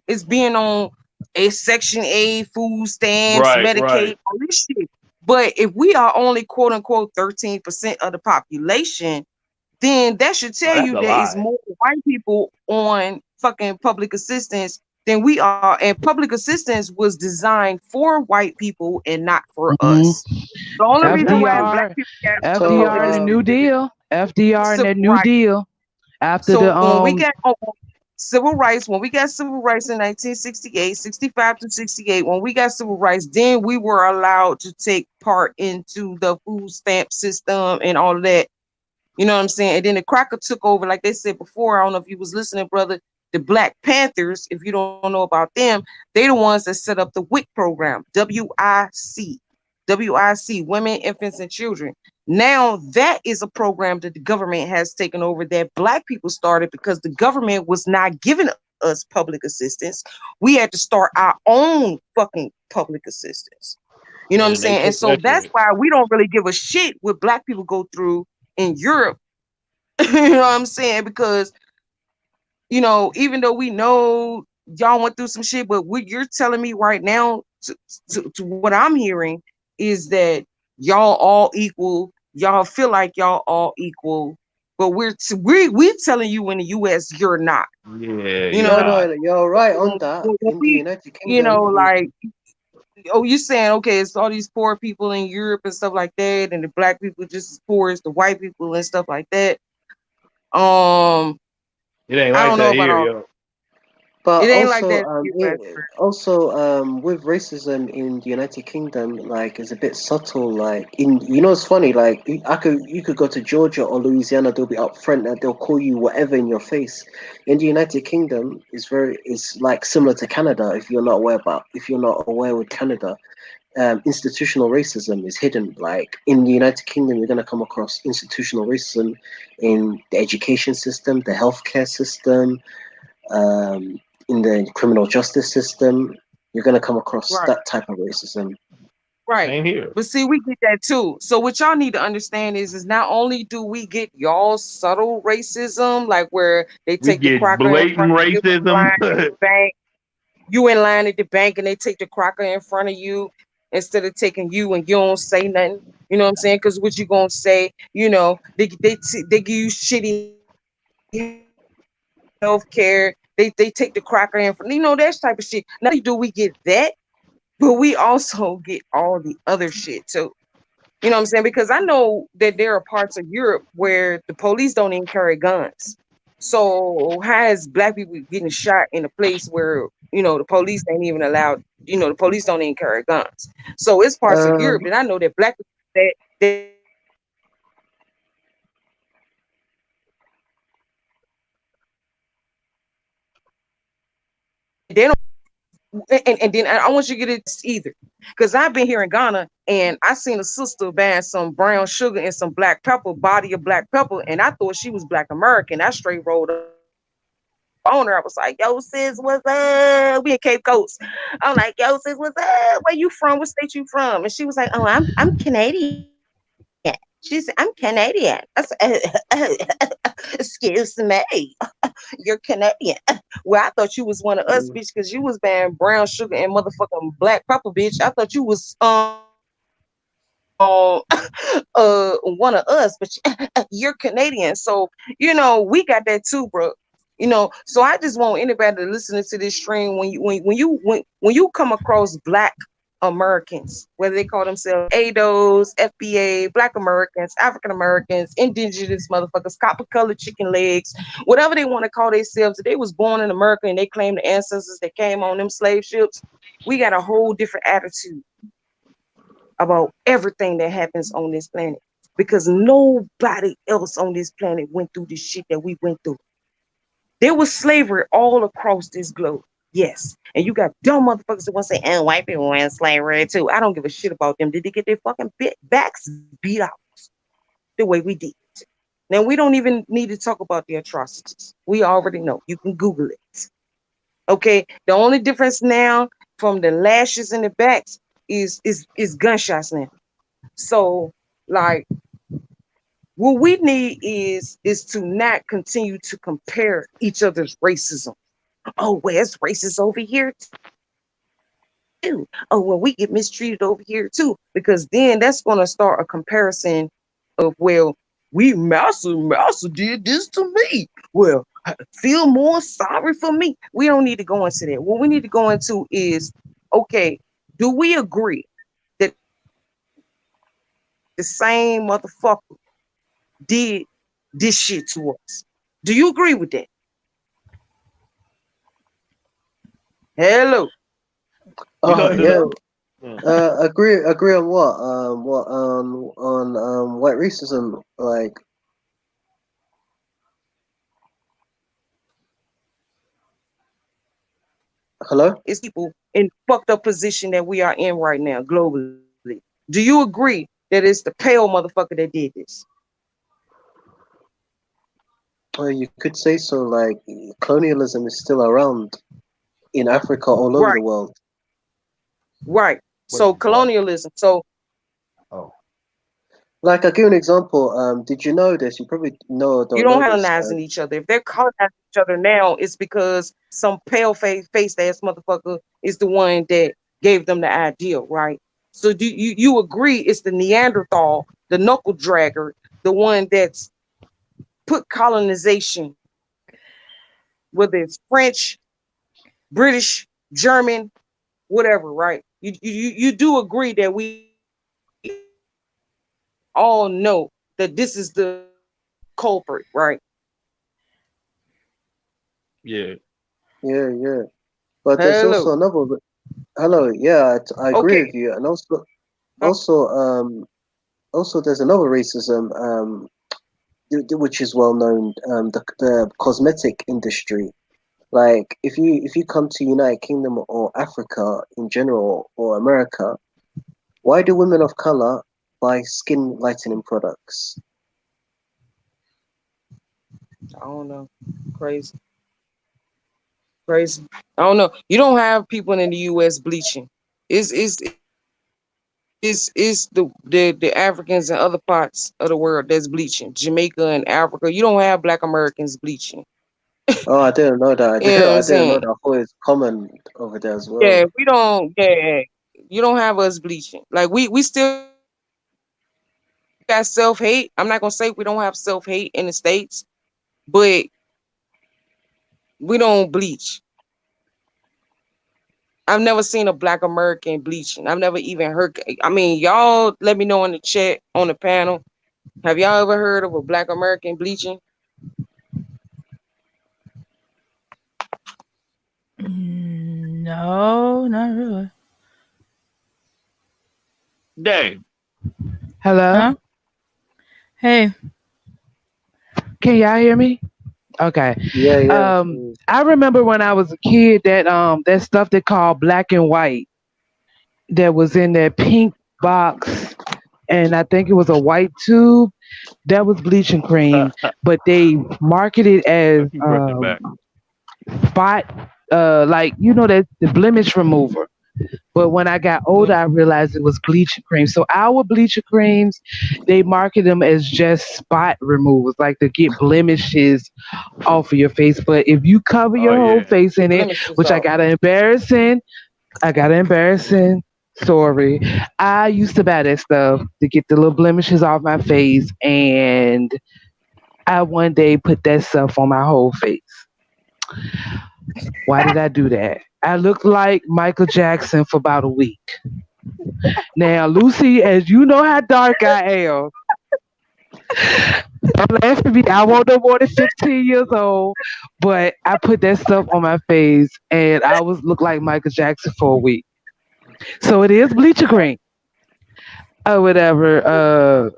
is being on a Section A, food stamps, Right, Medicaid, right. all this shit. But if we are only quote unquote 13% of the population, then that should Oh, tell that's you a there is lie. more white people on fucking public assistance than we are. And public assistance was designed for white people and not for Hmm. us. The only reason why Exactly. black FDR, people got So public FDR and the New um, assistance Deal, FDR and is that New civil rights. Deal after the So when we got civil rights, when we got civil rights in 1968, 65 to 68, when we got civil rights, then we were allowed to take part into the food stamp system and all of that. You know what I'm saying? And then the cracker took over, like they said before. I don't know if you was listening, brother. The Black Panthers, if you don't know about them, they the ones that set up the WIC program, WIC, Women, Infants, and Children. Now that is a program that the government has taken over that black people started because the government was not giving us public assistance. We had to start our own fucking public assistance. You know what I'm And they saying? And took so that that's shit. why we don't really give a shit what black people go through in Europe. You know what I'm saying? Because, even though we know y'all went through some shit, but what you're telling me right now, to what I'm hearing, is that y'all all equal. Y'all feel like y'all all equal, but we're telling you in the U.S. you're not. Yeah, You you're no, know, not. no, you're right on when, that. when In the we, United Kingdom, like, oh, you saying okay, it's all these poor people in Europe and stuff like that, and the black people just as poor as the white people and stuff like that. Um, It ain't I like don't know that about here, all. yo. but It ain't like also that in the U.S. with racism in the United Kingdom, like it's a bit subtle. Like it's funny. Like you could go to Georgia or Louisiana, they'll be upfront and they'll call you whatever in your face. In the United Kingdom, it's like similar to Canada. If you're not aware with Canada, institutional racism is hidden. Like in the United Kingdom, you're going to come across institutional racism in the education system, the healthcare system, in the criminal justice system. You're going to come across Right, that type of racism. right. Same here. But see, we get that too. So what y'all need to understand is not only do we get y'all subtle racism, like where they We take the get cracker in front blatant of you in line racism. at the bank, you in line at the bank, and they take the cracker in front of you instead of taking you, and you don't say nothing. You know what I'm saying? Because what you gonna say? They give you shitty health care. They take the cracker in front. That type of shit. Not only do we get that, but we also get all the other shit too. You know what I'm saying? Because I know that there are parts of Europe where the police don't even carry guns. So how is black people getting shot in a place where, the police ain't even allowed, the police don't even carry guns. So it's parts of Europe Um, that I know that black people that they don't even carry guns. And then I want you to get it either, because I've been here in Ghana and I seen a sister buying some brown sugar and some black pepper, body of black pepper, and I thought she was Black American. I straight rolled up on her. I was like, "Yo, sis, what's up? We in Cape Coast." I'm like, "Yo, sis, what's up? Where you from? What state you from?" And she was like, "Oh, I'm Canadian." She said, "I'm Canadian." I said, "Excuse me, you're Canadian." Well, I thought you was one of us, bitch, because you was buying brown sugar and motherfucking black pepper, bitch. I thought you was one of us, but you're Canadian. So, we got that too, bro. So I just want anybody to listen to this stream, when you come across Black Americans, whether they call themselves ADOS, FBA, Black Americans, African Americans, indigenous motherfuckers, copper colored chicken legs, whatever they want to call themselves. If they was born in America and they claim the ancestors that came on them slave ships, we got a whole different attitude about everything that happens on this planet, because nobody else on this planet went through the shit that we went through. There was slavery all across this globe. Yes. And you got dumb motherfuckers that want to say, "And white people were in slavery too." I don't give a shit about them. Did they get their fucking backs beat out the way we did? Now, we don't even need to talk about the atrocities. We already know. You can Google it. Okay. The only difference now from the lashes and the backs is gunshots now. So, like, what we need is to not continue to compare each other's racism. Oh, well, it's racist over here too. Oh, well, we get mistreated over here too, because then that's going to start a comparison of, well, we master did this to me. Well, feel more sorry for me. We don't need to go into that. What we need to go into is, okay, do we agree that the same motherfucker did this shit to us? Do you agree with that? Hello. Yeah, Oh Because yeah. uh, Agree on what? What on white racism? Like, hello? It's people in fucked up position that we are in right now globally. Do you agree that it's the pale motherfucker that did this? You could say so. Like, colonialism is still around in Africa, all over Right, the world. right. what So is what? colonialism. So Oh, Like, I'll give you an example. Did you know this? You probably know or you don't don't know have this. colonizing each other. If they're colonizing each other now, it's because some pale faced ass motherfucker is the one that gave them the idea, right? So do you agree it's the Neanderthal, the knuckle dragger, the one that's put colonization, whether it's French, British, German, whatever, right? You do agree that we all know that this is the culprit, right? yeah, Yeah, yeah. But there's Hello. also another. Hello. Yeah, I agree with Okay. you. And also, Okay. also, also, there's another racism. Which is well known. The cosmetic industry. Like, if you come to United Kingdom or Africa in general or America, why do women of color buy skin lightening products? I don't know. Crazy. Crazy. I don't know. You don't have people in the US bleaching. It's the Africans and other parts of the world that's bleaching. Jamaica and Africa. You don't have Black Americans bleaching. Oh, I didn't know that. You know what I I'm didn't know saying? that. I thought it's common over there as Yeah, well. we don't. Yeah, you don't have us bleaching. Like we still got self hate. I'm not gonna say we don't have self hate in the states, but we don't bleach. I've never seen a Black American bleaching. I've never even heard. I mean, y'all let me know in the chat on the panel. Have y'all ever heard of a Black American bleaching? No, not really. Dave. Hello? Huh? Hey, Can y'all hear me? Okay. Yeah, yeah. I remember when I was a kid that that stuff they called black and white that was in that pink box, and I think it was a white tube. That was bleaching cream, but they marketed as Keep rushing back. spot, like that the blemish remover. But when I got older, I realized it was bleaching cream. So our bleaching creams, they market them as just spot removers, like to get blemishes off of your face. But if you cover Oh your whole yeah. face in it, Blemishes which off. I got an embarrassing story. I used to buy that stuff to get the little blemishes off my face, and I one day put that stuff on my whole face. Why did I do that? I looked like Michael Jackson for about a week. Now, Lucy, as you know how dark I am, don't laugh at me. I won't no more than 15 years old, but I put that stuff on my face, and I was look like Michael Jackson for a week. So it is bleaching cream or whatever.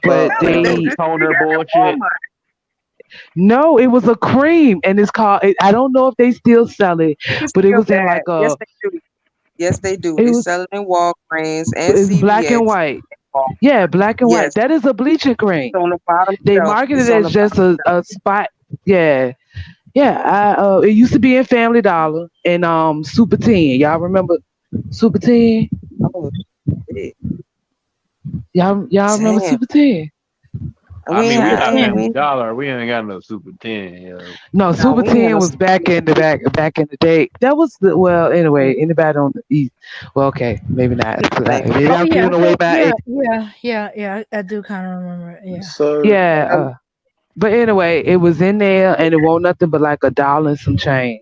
But But Like no they toner bullshit. no, it was a cream, and it's called. I don't know if they still sell it, You can but it still was in buy it. like Yes, a. they do. Yes, they do. It They was sell it in Walgreens and it's black and CVS. white. Yeah, black and white. Yes, That is a bleaching cream. it's on the bottom They shelf. market it It's on as the just bottom shelf. a spot. Yeah, yeah. It used to be in Family Dollar and Super Ten. Y'all remember Super Ten? Oh, shit. Y'all remember Damn. Super Ten? I mean, we I got ain't, Yeah. we Family ain't, Dollar. We ain't got no Super 10. No, nah, Super we ain't had Ten no was Super back in the back in the day. That was the well. Anyway, anybody on the east? Well, okay, maybe not. thing. Maybe Oh I'm yeah, giving away my yeah, age. yeah, yeah, yeah. I do kind of remember it. Yeah. so Yeah. But anyway, it was in there, and it won't nothing but like $1 and some change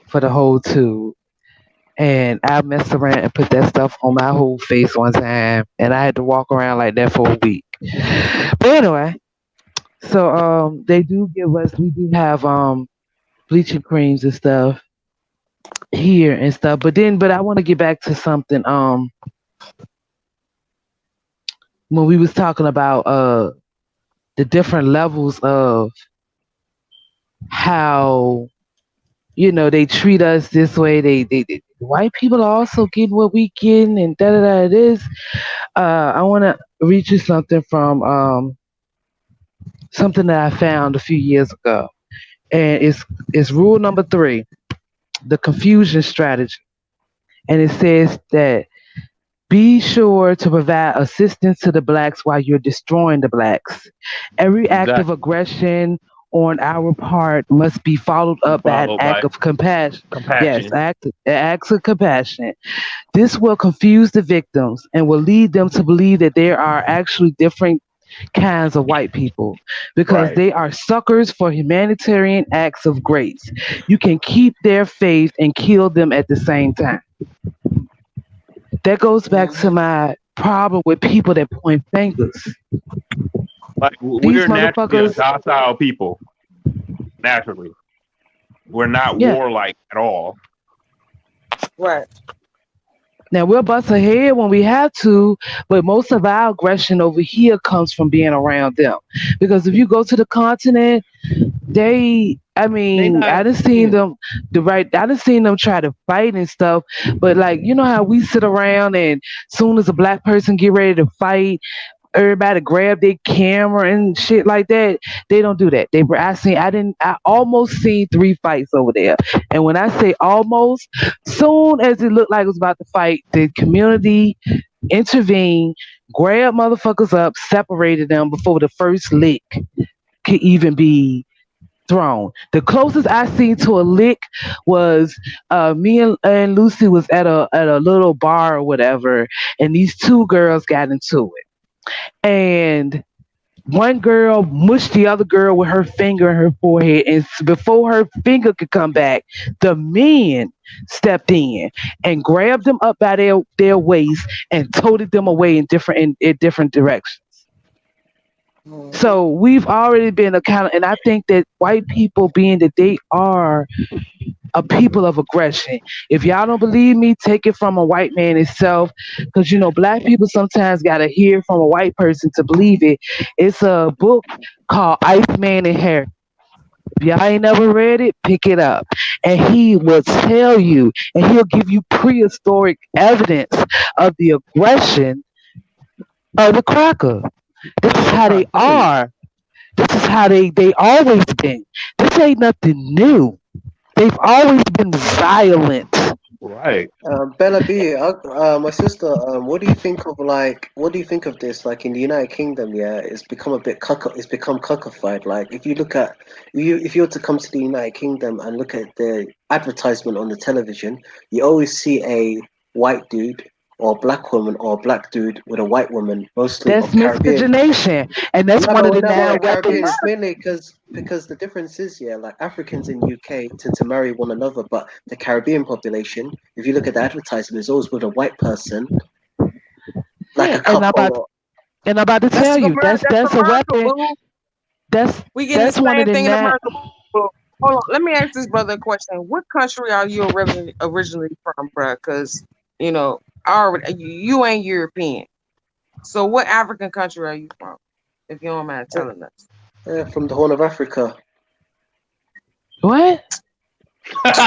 for the whole tube. And I messed around and put that stuff on my whole face one time, and I had to walk around like that for a week. But anyway, so they do give us we do have bleaching creams and stuff here and stuff. But I want to get back to something when we was talking about the different levels of how they treat us this way. They white people are also getting what we getting and da da da. It is. I want to read you something from something that I found a few years ago, and it's rule number 3, the confusion strategy, and it says that be sure to provide assistance to the blacks while you're destroying the blacks. Every act of Exactly. aggression on our part must be followed up by an Followed act by of compassion. Yes, compassion. acts of compassion. This will confuse the victims and will lead them to believe that there are actually different kinds of white people because Right. they are suckers for humanitarian acts of grace. You can keep their faith and kill them at the same time. That goes back to Mm-hmm. my problem with people that point fingers. Like These we're naturally a motherfuckers, docile people. Naturally, we're not yeah. warlike at all. Right. Now we'll bust a head when we have to, but most of our aggression over here comes from being around them. Because if you go to the continent, I They mean, not. I done seen them I done seen them try to fight and stuff, but like how we sit around and soon as a black person get ready to fight, everybody grab their camera and shit like that. They don't do that. I almost seen 3 fights over there. And when I say almost, soon as it looked like it was about to fight, the community intervened, grabbed motherfuckers up, separated them before the first lick could even be thrown. The closest I seen to a lick was me and Lucy was at a little bar or whatever, and these 2 girls got into it. And one girl mushed the other girl with her finger in her forehead, and before her finger could come back, the men stepped in and grabbed them up by their waist and toted them away in different directions. Mm-hmm. So we've already been accounted, and I think that white people, being that they are a people of aggression. If y'all don't believe me, take it from a white man itself, because black people sometimes gotta hear from a white person to believe it. It's a book called Iceman and Harry. If y'all ain't never read it, pick it up. And he will tell you, and he'll give you prehistoric evidence of the aggression of the cracker. This That's is what I'm how trying they to tell you. are. This is how they always been. This ain't nothing new. They've always been violent. Right. Bella B, my sister, what do you think of what do you think of this? Like in the United Kingdom, yeah, it's become a bit it's become cuckified. Like if you look at, if you were to come to the United Kingdom and look at the advertisement on the television, you always see a white dude or a black woman or a black dude with a white woman, mostly That's of Caribbean. miscegenation, and that's No, one of the no, but nine the Caribbean weapons. is mainly because the difference is, yeah, like Africans in UK tend to marry one another, but the Caribbean population, if you look at the advertisement, is always with a white person, like Yeah, a couple. and I'm about to That's tell you That's that's a America, weapon. boo. That's We getting the that's one of same the thing in nine. America, boo. Hold on, let me ask this brother a question. What country are you originally from, bruh? Because I already you ain't European. So what African country are you from? If you don't mind telling us. From the Horn of Africa. What? Hold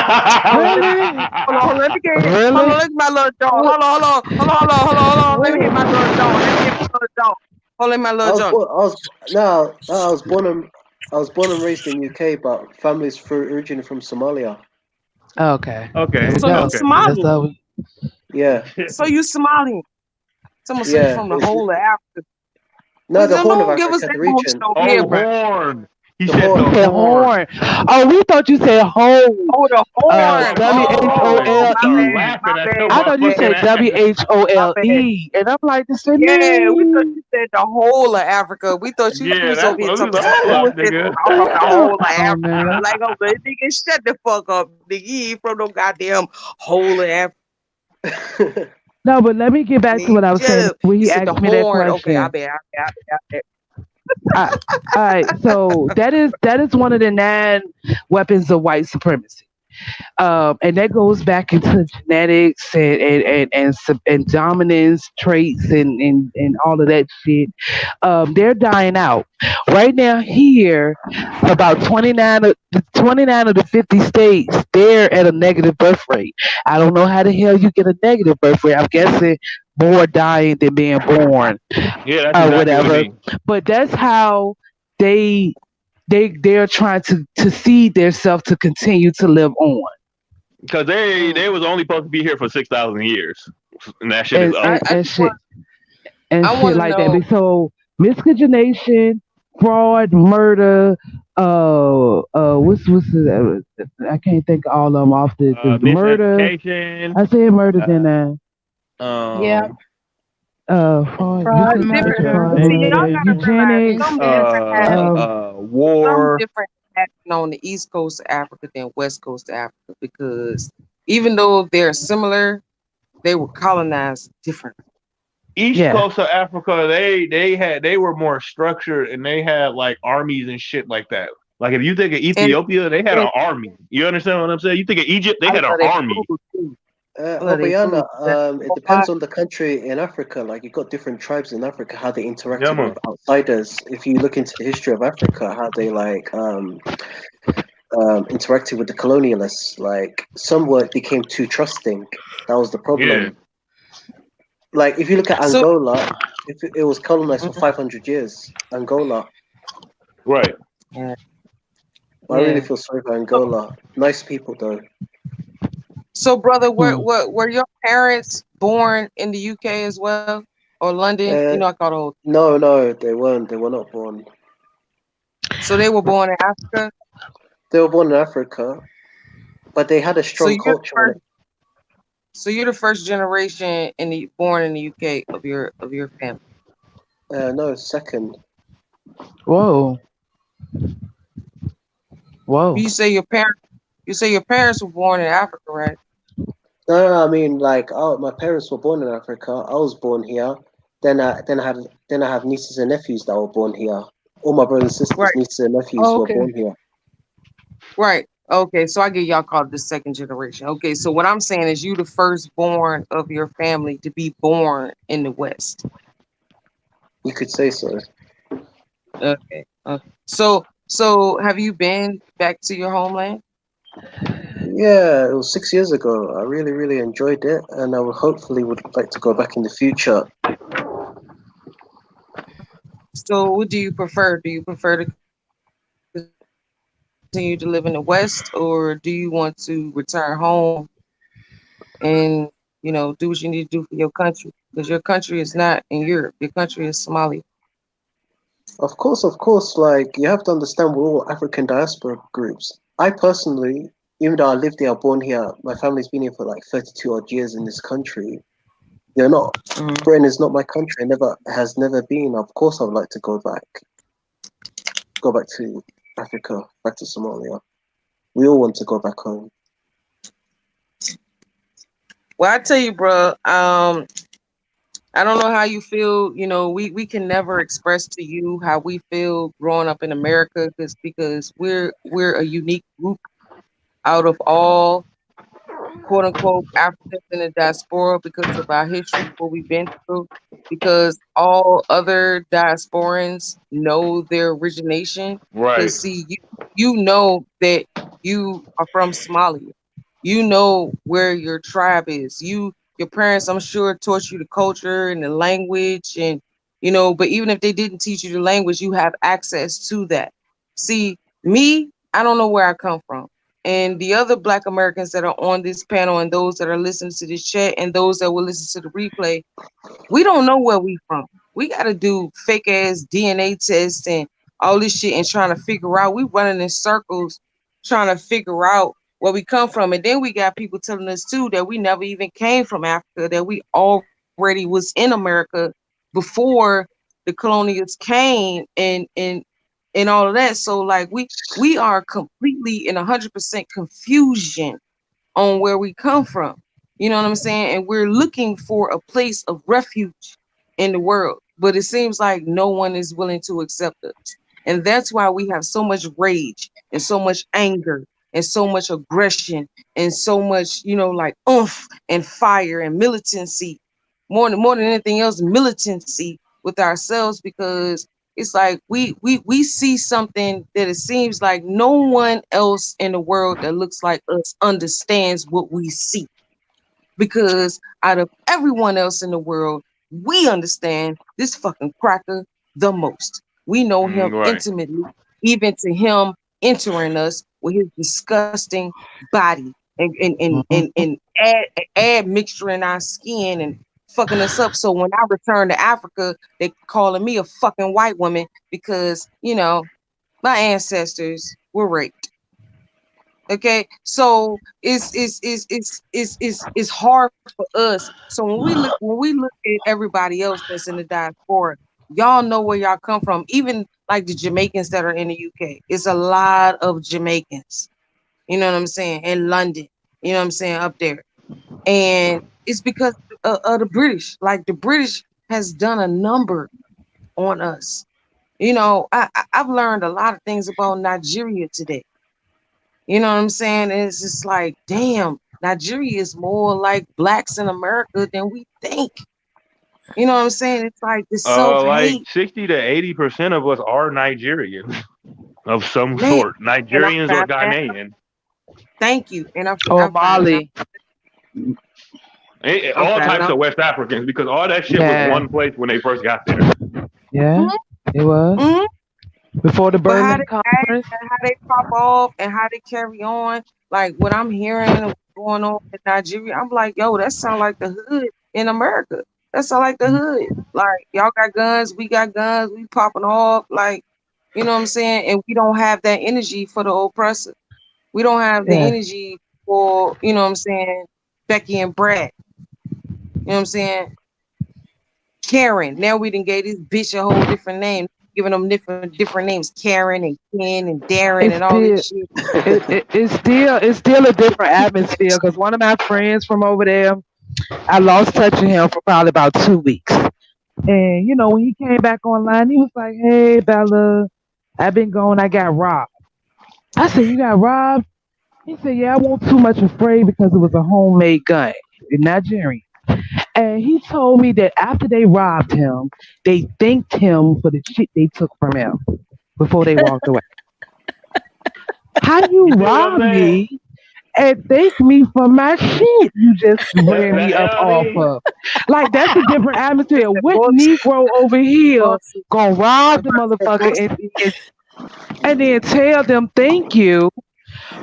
Really? on, let me get hold on, Really? look at my little dog. What? Hold on. Let me hit What? my little dog. Let me hit my little dog. Hold on, my I little was dog. born. I was no, no, I was born and raised in UK, but family's originally from Somalia. Okay. There Okay. we So you go. Okay. That's Somalian. all. Yeah, So you Somalian. Someone say you yeah. from the whole of Africa. No, the Horn of Don't give us Africa, that the bullshit region, over here, Oh, bro. horn. He the said He the Horn. said horn. horn. Oh, we thought you said hole. Oh, the horn. W H O Oh, L he My started E. bad. laughing at your I thought you said motherfucking W ass. H O My L bad. E, and I'm like, this the Yeah, we thought name. you said the whole of Africa. We thought you Yeah, was that's over here what we talking was some all up, bullshit. nigga. I'm from the whole of Oh Africa. man. Like, oh, good nigga, shut the fuck up, nigga. You ain't from no goddamn whole of Africa. No, but let me get back to what I was saying Shut up. when You he said the asked me that horn. Okay, I question. bet. I bet. I, all right, so that is one of the nine weapons of white supremacy. And that goes back into genetics and dominance traits and all of that shit. They're dying out right now. Here, about 29 of the 50 states, they're at a negative birth rate. I don't know how the hell you get a negative birth rate. I'm guessing more dying than being born Yeah, that's or exactly what it whatever. means. But that's how they they're trying to seed themselves to continue to live on. Because they was only supposed to be here for 6,000 years, and that shit is and, up. and, I and just want shit and I shit want to like that. know. But so miscegenation, fraud, murder, what's the, I can't think of all of them off the murder. Miseducation. I said murder, then Uh, Yeah. um, fraud, Fraud, It's different. miscegenation, murder, fraud, See, y'all murder, gotta realize eugenics. some different happening. Some war. different happening on the East Coast of Africa than West Coast of Africa because even though they're similar, they were colonized different. East Yeah, Coast of Africa, they were more structured and they had like armies and shit like that. Like if you think of And, Ethiopia, they had and an army. You understand what I'm saying? You think of Egypt, they I had an love their army. food too. I love their Hobayana, food. That's it so hot. depends on the country in Africa. Like you've got different tribes in Africa, how they Yeah, interacted with man. outsiders. If you look into the history of Africa, how they interacted with the colonialists. Like some were became too trusting. That was the Yeah, problem. Like if you look at So Angola, if it was colonized for mhm, 500 years, Angola. right. yeah, I really yeah. feel sorry for So, Angola. Nice people though. so brother, hmm. were your parents born in the UK as well or London? You Uh, know, I call the whole. no, no, they weren't. They were not born. So they were born in Africa. They were born in Africa, but they had a So strong you're the culture when first. So you're the first generation born in the UK of your family. no, second. Whoa, whoa. You say your parents were born in Africa, right? No, no, I mean like, oh, my parents were born in Africa. I was born here. Then I have nieces and nephews that were born here. All my brothers and sisters, Right. nieces and nephews Oh, were okay. born here. Right. Okay. So I get y'all called the second generation. Okay. So what I'm saying is you the firstborn of your family to be born in the West. You could say so. Okay. Okay. So So have you been back to your homeland? Yeah, it was 6 years ago. I really, really enjoyed it, and I will hopefully would like to go back in the future. So what do you prefer? Do you prefer to continue to live in the West, or do you want to return home and do what you need to do for your country? Because your country is not in Europe. Your country is Somalia. Of course, like you have to understand we're all African diaspora groups. I personally, even though I lived here, born here, my family's been here for like 32 odd years in this country. They're not, Mhm. Britain is not my country. Never been. Of course, I would like to go back to Africa, back to Somalia. We all want to go back home. Well, I tell you, bro. I don't know how you feel. We can never express to you how we feel growing up in America, because we're a unique group out of all quote unquote Africans in the diaspora because of our history, what we've been through, because all other diasporans know their origination. Right. Because see, you know that you are from Somalia. You know where your tribe is. Your parents, I'm sure, taught you the culture and the language, and but even if they didn't teach you the language, you have access to that. See, me, I don't know where I come from, and the other Black Americans that are on this panel, and those that are listening to this chat, and those that will listen to the replay, we don't know where we from. We got to do fake ass DNA tests and all this shit and trying to figure out. We running in circles trying to figure out where we come from. And then we got people telling us too that we never even came from Africa, that we already was in America before the colonials came, and all of that. So like we are completely in 100% confusion on where we come from. You know what I'm saying? And we're looking for a place of refuge in the world. But it seems like no one is willing to accept us. And that's why we have so much rage and so much anger and so much aggression and so much, like oomph and fire and militancy. More than anything else, militancy with ourselves, because it's like we see something that it seems like no one else in the world that looks like us understands what we see, because out of everyone else in the world, we understand this fucking cracker the most. We know him Right. intimately, even to him entering us with his disgusting body and add mixture in our skin and fucking us up. So when I return to Africa, they calling me a fucking white woman because, my ancestors were raped. Okay, so it's hard for us. So when we look at everybody else that's in the diaspora, y'all know where y'all come from. Even like the Jamaicans that are in the UK, it's a lot of Jamaicans. You know what I'm saying? In London, you know what I'm saying, up there, and it's because of the British. Like the British has done a number on us. I've learned a lot of things about Nigeria today. You know what I'm saying? And it's just like, damn, Nigeria is more like blacks in America than we think. You know what I'm saying? It's like the Like self-hate, 60 to 80% of us are Nigerians of some man. sort. And Nigerians or Ghanaian. thank you. And Or I found out. Molly. All Okay, types no. of West Africans, because all that shit was Yeah. one place when they first got there. Yeah. Mhm, It was. mhm. Before the But how they Berlin act Conference. and how they pop off and how they carry on, like what I'm hearing and what's going on in Nigeria, I'm like, yo, that sound like the hood in America. That sound like the hood. Like y'all got guns, we popping off, like, you know what I'm saying? And we don't have that energy for the oppressor. We don't have the Yes. energy for, what I'm saying, Becky and Brad. You know what I'm saying? Karen. Now we done gave this bitch a whole different name, giving them different names, Karen and Ken and Darren It's and all this still shit. it's still a different atmosphere because one of my friends from over there, I lost touch with him for probably about 2 weeks. And when he came back online, he was like, "Hey Bella, I've been gone. I got robbed." I said, "You got robbed?" He said, "Yeah, I wasn't too much afraid because it was a homemade gun in Nigeria." And he told me that after they robbed him, they thanked him for the shit they took from him before they walked away. How you You see what I'm rob saying? me and thank me for my shit you just ran me You know up what I off mean? of? Like that's a different atmosphere. That What bullshit, Negro over here bullshit, gonna rob the that motherfucker bullshit. and then tell them thank you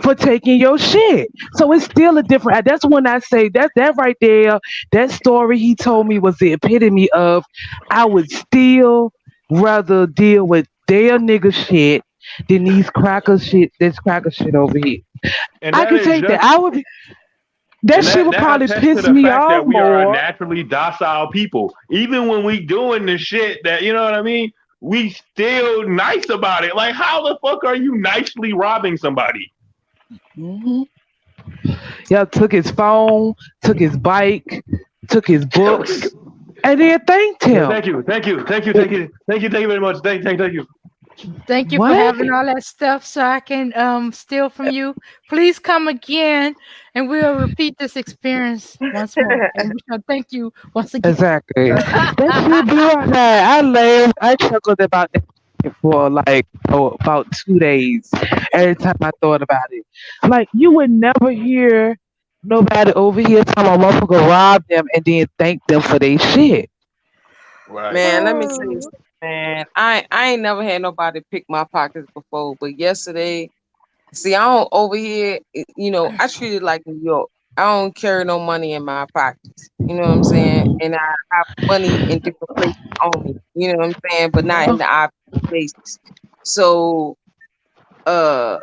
for taking your shit. So it's still a different. That's when I say that right there. That story he told me was the epitome of I would still rather deal with their nigga shit than these cracker shit. This cracker shit over here. And I that can is take that. just I would. That and shit would that probably attests to piss the me fact off that we are more. naturally docile people. Even when we doing the shit that you know what I mean, we still nice about it. Like, how the fuck are you nicely robbing somebody? hmm Yeah, took his phone, took his bike, took his books, and then thanked Yeah, him. thank you, thank you, thank you, thank you, thank you, thank you very much. Thank you. Thank you for What? having all that stuff so I can steal from you. Please come again and we'll repeat this experience once more. And we shall thank you once again. Exactly. That shit blew out that. I laughed. I chuckled about that shit for like about 2 days. Every time I thought about it, like you would never hear nobody over here talking about motherfucker rob them and then thank them for their shit. Right. Man, let me tell you Oh. something, man. I ain't never had nobody pick my pockets before, but yesterday, see, I don't over here, I treat it like New York. I don't carry no money in my pockets. You know what I'm saying? And I have money in different places on me. You know what I'm saying? But not in Yeah. the obvious places. So uh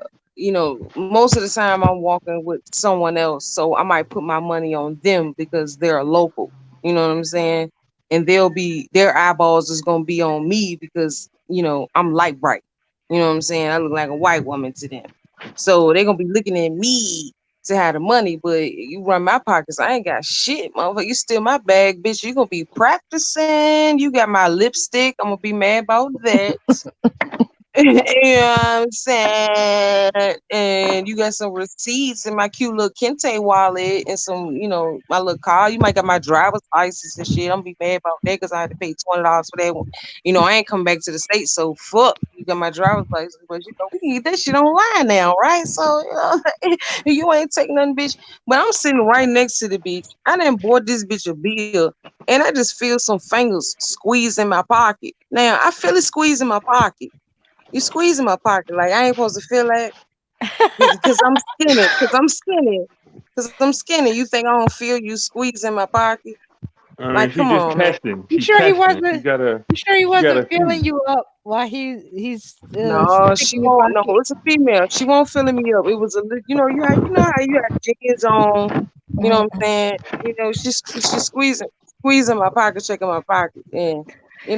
most of the time I'm walking with someone else, so I might put my money on them because they're local. You know what I'm saying? And their eyeballs is gonna be on me because I'm light bright. You know what I'm saying? I look like a white woman to them, so they're gonna be looking at me to have the money. But you run my pockets, I ain't got shit, motherfucker. You steal my bag, bitch, you gonna be practicing. You got my lipstick, I'm gonna be mad about that. You know what I'm saying? And you got some receipts in my cute little Kente wallet and some, my little car. You might got my driver's license and shit. I'm gonna be mad about that because I had to pay $20 for that one. I ain't come back to the States, so fuck. You got my driver's license, but we can get that shit online now, right? So, you ain't taking nothing, bitch. But I'm sitting right next to the bitch. I done bought this bitch a beer and I just feel some fingers squeeze in my pocket. Now I feel it squeeze in my pocket. You squeezing my pocket like I ain't supposed to feel that because I'm skinny. Because I'm skinny. Because I'm skinny. You think I don't feel you squeezing my pocket? I mean, Like, she come just on, man. testing. You She sure he testing. wasn't She gotta see. feeling you up while he's No, sticking she your won't. No, pocket? it's a female. She won't filling me up. It was you know how you have jeans on. You know what I'm Mhm. saying? She's squeezing my pocket, checking my pocket, and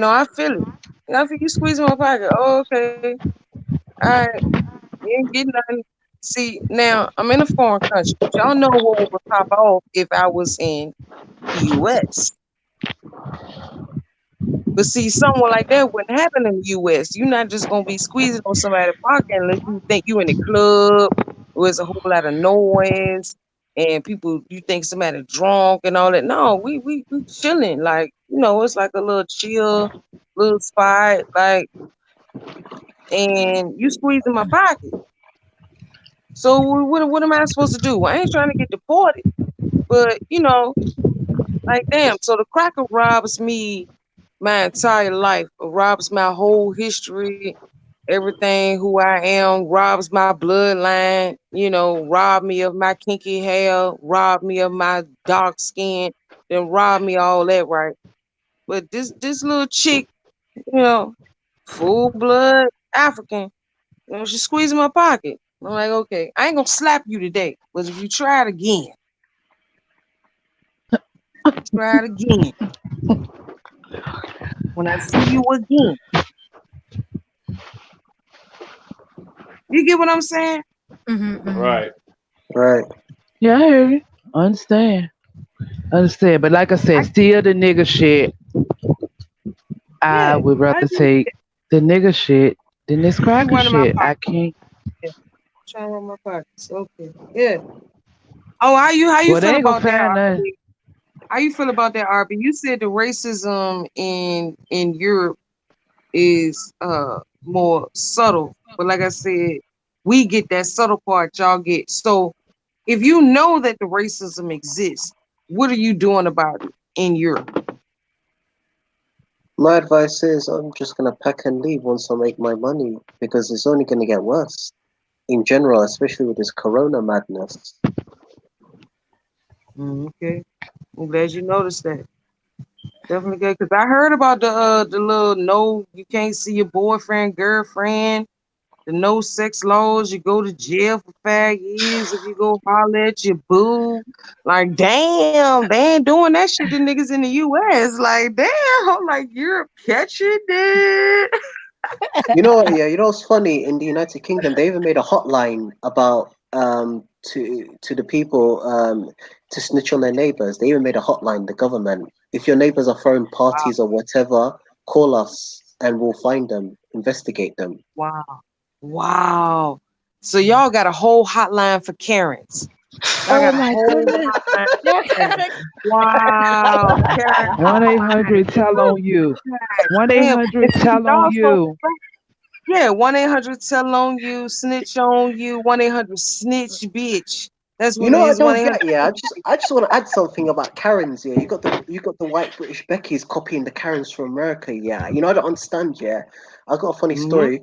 I feel it. I feel you squeezing my pocket. Oh, okay, all right. You ain't getting nothing. See, now I'm in a foreign country, but y'all know what would pop off if I was in the US. But see, someone like that wouldn't happen in the US. You're not just gonna be squeezing on somebody's pocket unless you think you in the club where there's a whole lot of noise and people you think somebody drunk and all that. No, we chilling. Like, it's like a little chill, little spot, like, and you squeezing my pocket. So what am I supposed to do? I ain't trying to get deported. But like damn, so the cracker robs me my entire life, robs my whole history, everything who I am, robs my bloodline, rob me of my kinky hair, rob me of my dark skin, then rob me all that, right? But this little chick, you know, full blood African, she's squeezing my pocket. I'm like, okay, I ain't gonna slap you today, but if you try it again, try it again. When I see you again, you get what I'm saying? Mhm. Mhm. Right. Right. Yeah, I hear you. Understand. Understand. But like I said, I still the nigga shit. I yeah, would I rather do. take the nigga shit than this You cracker one in my shit. I pocket. can't. Yeah, trying to run my pockets. Okay. Yeah. Oh, how you Well, they feel ain't gonna about that, find nothing. RB? How you feel about that, RB? You said the racism in Europe is more subtle, but like I said, We get that subtle part, y'all get. So if you know that the racism exists, what are you doing about it in Europe? My advice is I'm just gonna pack and leave once I make my money because it's only gonna get worse in general, especially with this corona madness. Okay, I'm glad you noticed that. Definitely good, because I heard about the little no, you can't see your boyfriend, girlfriend, the no sex laws. You go to jail for 5 years if you go holler at your boo. Like, damn, they ain't doing that shit to niggas in the U.S. Like, damn, like Europe catching it. You know what? Yeah, you know what's funny? In the United Kingdom, they even made a hotline about to the people to snitch on their neighbors. They even made a hotline. The government, if your neighbors are throwing parties or whatever, call us and we'll find them, investigate them. Wow, wow. So y'all got a whole hotline for Karens. Y'all Oh got a my whole goodness. hotline Yeah. for Karens. Wow, Karen One eight hotline. hundred tell on you. One eight Damn. hundred And see, tell on y'all so you. yeah, 1-800 tell on you, snitch on you, 1-800 snitch bitch. That's You what know it what I is. don't 1-800. get? Yeah, I just want to add something about Karens. Yeah, you got the white British Beckies copying the Karens from America. Yeah, you know I don't understand. Yeah, I got a funny Mm-hmm. story.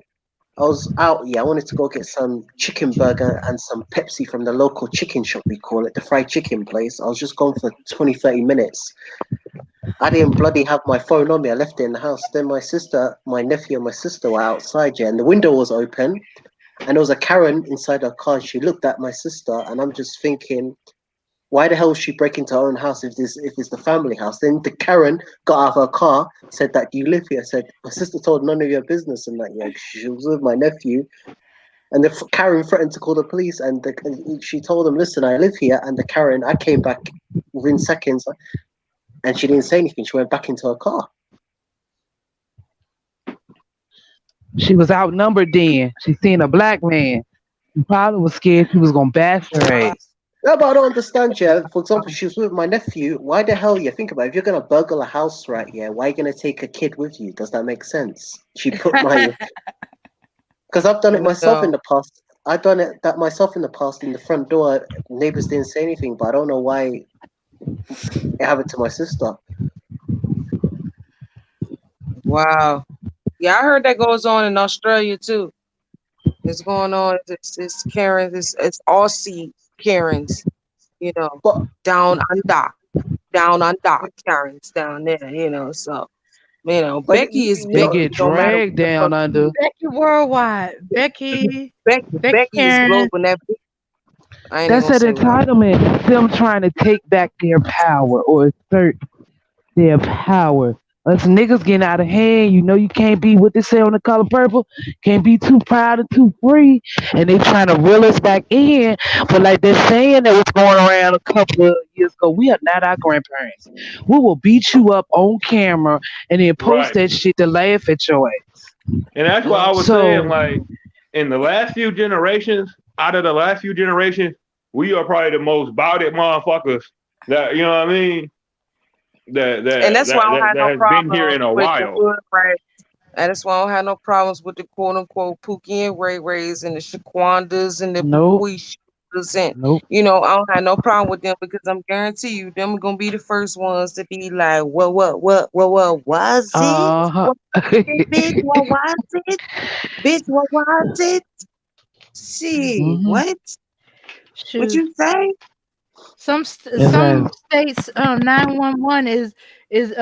I was out, yeah, I wanted to go get some chicken burger and some Pepsi from the local chicken shop, we call it, the fried chicken place. I was just gone for 20, 30 minutes. I didn't bloody have my phone on me. I left it in the house. Then my sister, my nephew and my sister were outside, yeah, and the window was open. And there was a Karen inside her car. And she looked at my sister, and I'm just thinking, why the hell would she break into her own house if it's the family house? Then the Karen got out of her car, said that, "Do you live here?" I said, my sister told none of your business and that, yeah, she was with my nephew. And the Karen threatened to call the police, and she told them, "Listen, I live here." And the Karen, I came back within seconds, and she didn't say anything. She went back into her car. She was outnumbered then. She seen a black man. She probably was scared she was gonna bash her Wow. ass. No, but I don't understand, yeah. For example, she was with my nephew. Why the hell, yeah? Think about it. If you're gonna burgle a house, right? Yeah, why are you gonna take a kid with you? Does that make sense? She put my because I've done it myself in No. the past. I've done it that myself in the past in the front door. Neighbors didn't say anything, but I don't know why it happened to my sister. Wow. Yeah, I heard that goes on in Australia too. It's going on. It's Karens. It's Aussie Karens. You know, But down under, down under Karens down there. So but Becky is you They know, Becky. get No matter what dragged the down fuck she under. is. Becky Worldwide. Becky. Becky Becky is Karen. global. I ain't even That's gonna that say what I. entitlement. That's them trying to take back their power or assert their power. Us niggas getting out of hand. You know you can't be what they say on the color purple. Can't be too proud or too free. And they trying to reel us back in. But like they're saying that was going around a couple of years ago, we are not our grandparents. We will beat you up on camera and then post Right. that shit to laugh at your ass. And that's what I Mm, was saying. So Like in the last few generations, out of the last few generations, we are probably the most bouted motherfuckers that you know what I mean. That and that that's why I that don't that, have that no has been here problems in a with the while. hood rat. And that's why I don't have no problems with the quote unquote Pookie and Ray Rays and the Shaquandas and the nope, Bukuishas and nope. I don't have no problem with them because I'm guarantee you them are gonna be the first ones to be like, what was it? Uh What it, bitch? What was it? Bitch, what was it? Shit, huh. what? What Shoot. you say? That's Some right. states 911 is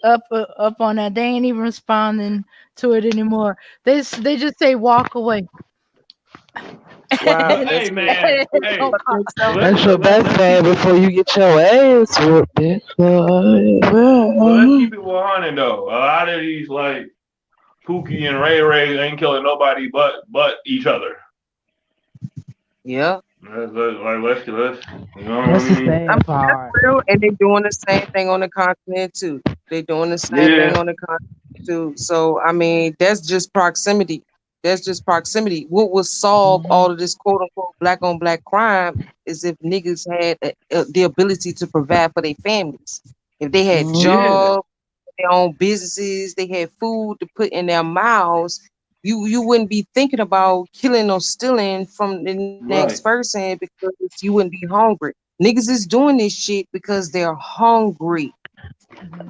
up on that. They ain't even responding to it anymore. They just say walk away. Wow, But And hey, that's man, it's hey, no what cost. makes them let's That's your let, best let's bet keep it before you get your ass whooped. well, let's keep it 100 though. A lot of these like Pookie and Ray Ray ain't killing nobody but each other. yeah. Let's you know what I That's the mean? I sad mean, that's part. real, and they're doing the same thing on the continent too. They're doing the same thing Yeah. on the continent too. So, I mean, that's just proximity. That's just proximity. What will solve Mhm. all of this quote unquote black on black crime is if niggas had the ability to provide for their families. If they had Mhm. Yeah. jobs, their own businesses, they had food to put in their mouths. you wouldn't be thinking about killing or stealing from the next Right. person because you wouldn't be hungry. Niggas is doing this shit because they're hungry.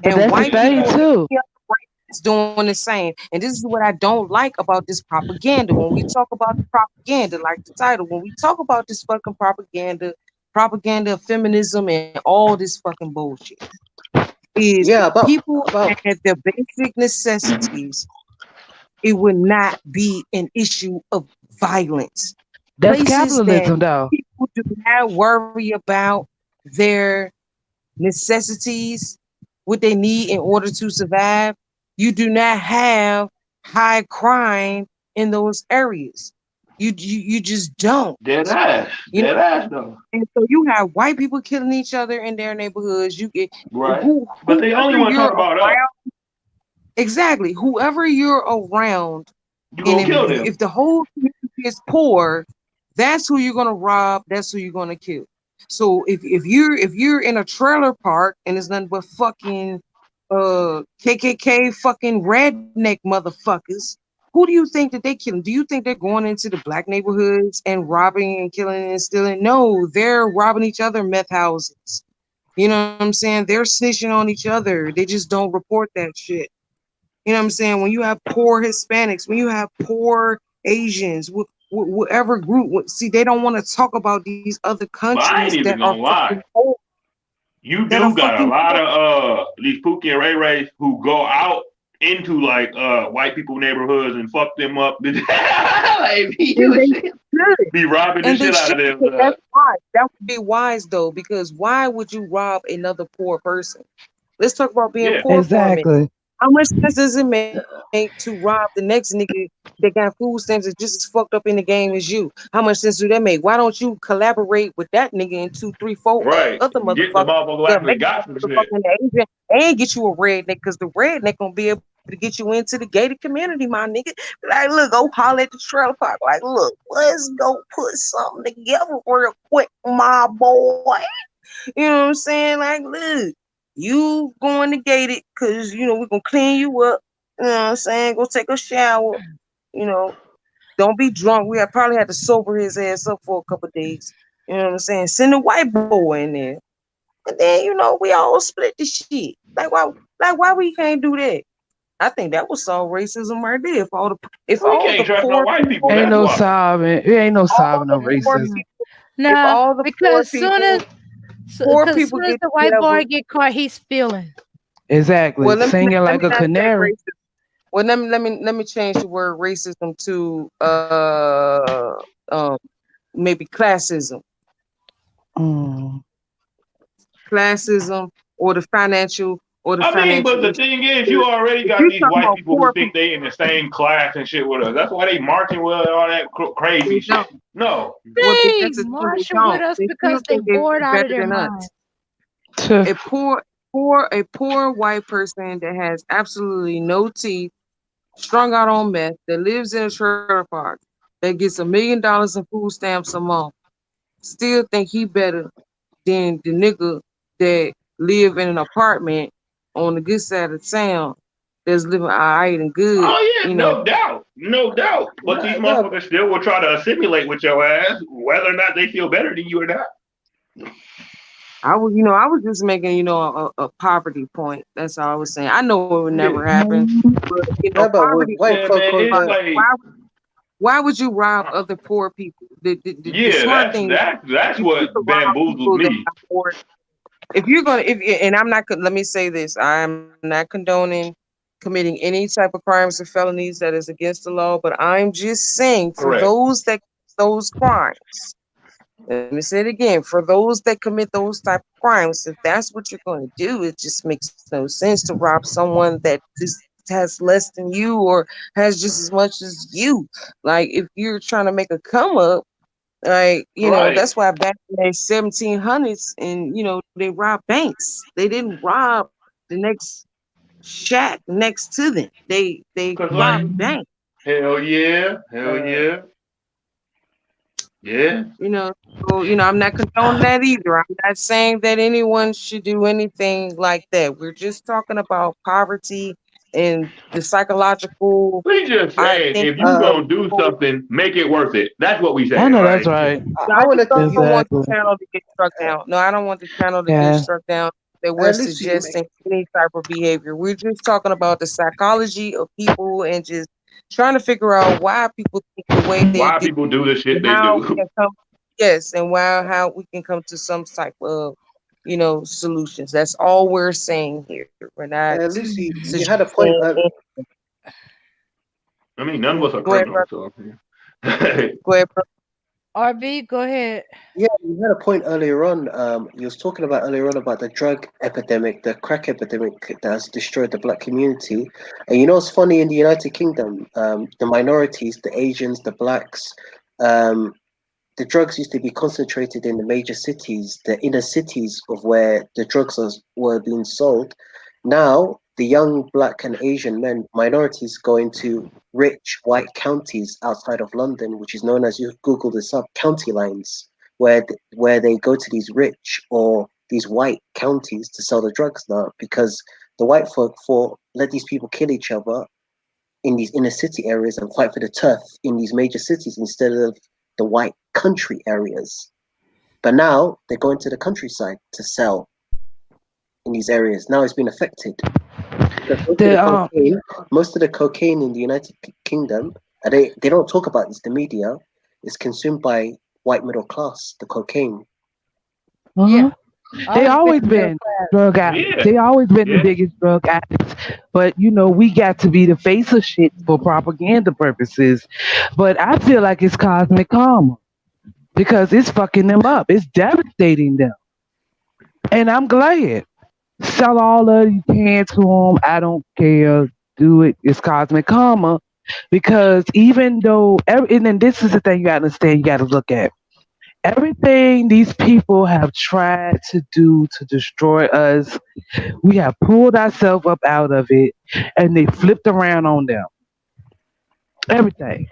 But And that's the white thing people and Exactly. too. any other race is doing the same. And this is what I don't like about this propaganda. When we talk about the propaganda, like the title, when we talk about this fucking propaganda, propaganda of feminism and all this fucking bullshit, is if Yeah, people about had their basic necessities, it would not be an issue of violence. That's Places that capitalism though. people do not worry about their necessities, what they need in order to survive, you do not have high crime in those areas. You just don't. Dead ass. You know, Dead ass though. and so you have white people killing each other in their neighborhoods. You get Right. But they only whoever want to you're talk about us. around, exactly, whoever you're around. You And gonna kill them. if the whole community is poor, that's who you're gonna rob. That's who you're gonna kill. So if you're in a trailer park and it's nothing but fucking KKK fucking redneck motherfuckers, who do you think that they killing? Do you think they're going into the black neighborhoods and robbing and killing and stealing? No, they're robbing each other meth houses. You know what I'm saying? They're snitching on each other. They just don't report that shit. You know what I'm saying? When you have poor Hispanics, when you have poor Asians, whatever group, see, they don't want to talk about these other But I countries ain't that even are gonna lie. fucking poor, You that are do got a fucking lot poor. of these Pookie and Ray Rays who go out into like white people neighborhoods and fuck them up. Like be And doing they shit. should. Be robbing the And they shit out should. of them. Because that's wise. That would be wise though, because why would you rob another poor person? Let's talk about being Yeah. poor for a minute. Exactly. How much sense does it make to rob the next nigga that got food stamps that's just as fucked up in the game as you? How much sense do that make? Why don't you collaborate with that nigga and two, three, four other Right. motherfuckers Get the motherfucker who that make actually that got some shit. motherfucking Asian and get you a redneck because the redneck gonna be able to get you into the gated community, my nigga. Like, look, go holler at the trailer park. Like, look, let's go put something together real quick, my boy. You know what I'm saying? Like, look, you going to gate it because, we're going to clean you up. You know what I'm saying? Go take a shower. You know, don't be drunk. We had probably had to sober his ass up for a couple of days. You know what I'm saying? Send a white boy in there. And then, we all split the shit. Like why we can't do that? I think that would solve racism right there. If We all can't the trust no poor white people. people, Ain't That's no why. solving. It ain't no all solving the no poor racism. people, if No, all the poor because people, poor because people soon as get the white together. boy get caught, he's feeling. Exactly. Well, Singing let like me a not say canary. racism. Well, let me change the word racism to maybe classism, Mm. classism, or the I mean, financial but the issue. thing is, you already If got you're these talking white about people who poor think people, they in the same class and shit with us. That's why they marching with all that crazy they shit. don't. No, Well, but They that's the thing, they marching with don't. us They still because they think they're bored out of better their than mind. us. Tuh. A poor white person that has absolutely no teeth, strung out on meth, that lives in a trailer park, that gets $1 million in food stamps a month, still think he better than the nigga that live in an apartment on the good side of town that's living all right and good. oh yeah, no doubt, no doubt. But these yeah, motherfuckers still will try to assimilate with your ass, whether or not they feel better than you or not. I was just making, a poverty point. That's all I was saying. I know it would never Yeah, happen, but but with poverty white point yeah, is folk man. on It's the like, why would you rob other poor people? The yeah, smart that's thing is that's that's you what to rob bamboozles people that me. are poor. If you're gonna, if and I'm not, let me say this: I am not condoning committing any type of crimes or felonies that is against the law. But I'm just saying, for Correct. those that those crimes, let me say it again: for those that commit those type of crimes, if that's what you're going to do, it just makes no sense to rob someone that just has less than you or has just as much as you. Like if you're trying to make a come up, like, Right. that's why back in the 1700s, and they robbed banks. They didn't rob the next shack next to them. They Cause robbed like, banks. hell yeah, hell Uh, yeah, yeah. you know, so I'm not condoning that either. I'm not saying that anyone should do anything like that. We're just talking about poverty and the psychological. We just I saying think if you Um, gonna do something, make it worth it. That's what we I saying. know that's Like, just right. no, I I just wanted to. don't want the Exactly. channel to get struck down. No, I don't want the channel to get Yeah. struck down that we're Lucy, suggesting any type of behavior. We're just talking about the psychology of people and just trying to figure out why people think the way they why do people do the and shit they how we do. can come, yes, and how we can come to some type of, solutions. That's all we're saying here. We're not Lucy, you had a suggesting point. anything. I mean, none of us are Go ahead, bro. criminals, so yeah. Go ahead, bro. RB, go ahead. Yeah, you had a point earlier on. You was talking about earlier on about the drug epidemic, the crack epidemic that has destroyed the black community. And you know what's funny in the United Kingdom? The minorities, the Asians, the blacks, um, the drugs used to be concentrated in the major cities, the inner cities of where the were being sold. Now, the young black and Asian men, minorities, go into rich white counties outside of London, which is known as, you Google this up, county lines, where they go to these rich or these white counties to sell the drugs now, because the white folk for let these people kill each other in these inner city areas and fight for the turf in these major cities instead of the white country areas. But now they're going to the countryside to sell in these areas. Now it's been affected because The most of the cocaine in the United Kingdom, and they don't talk about this, the media, is consumed by white middle class, the cocaine. uh-huh. Yeah, They always been always middle been class. drug addicts. Yeah, They always been the yeah. biggest drug addicts. But we got to be the face of shit for propaganda purposes. But I feel like it's cosmic karma because it's fucking them up. It's devastating them. And I'm glad. Sell all that you can to them. I don't care. Do it. It's cosmic karma. Because even though, and then this is the thing you got to understand, you got to look at. Everything these people have tried to do to destroy us, we have pulled ourselves up out of it, and they flipped around on them. Everything,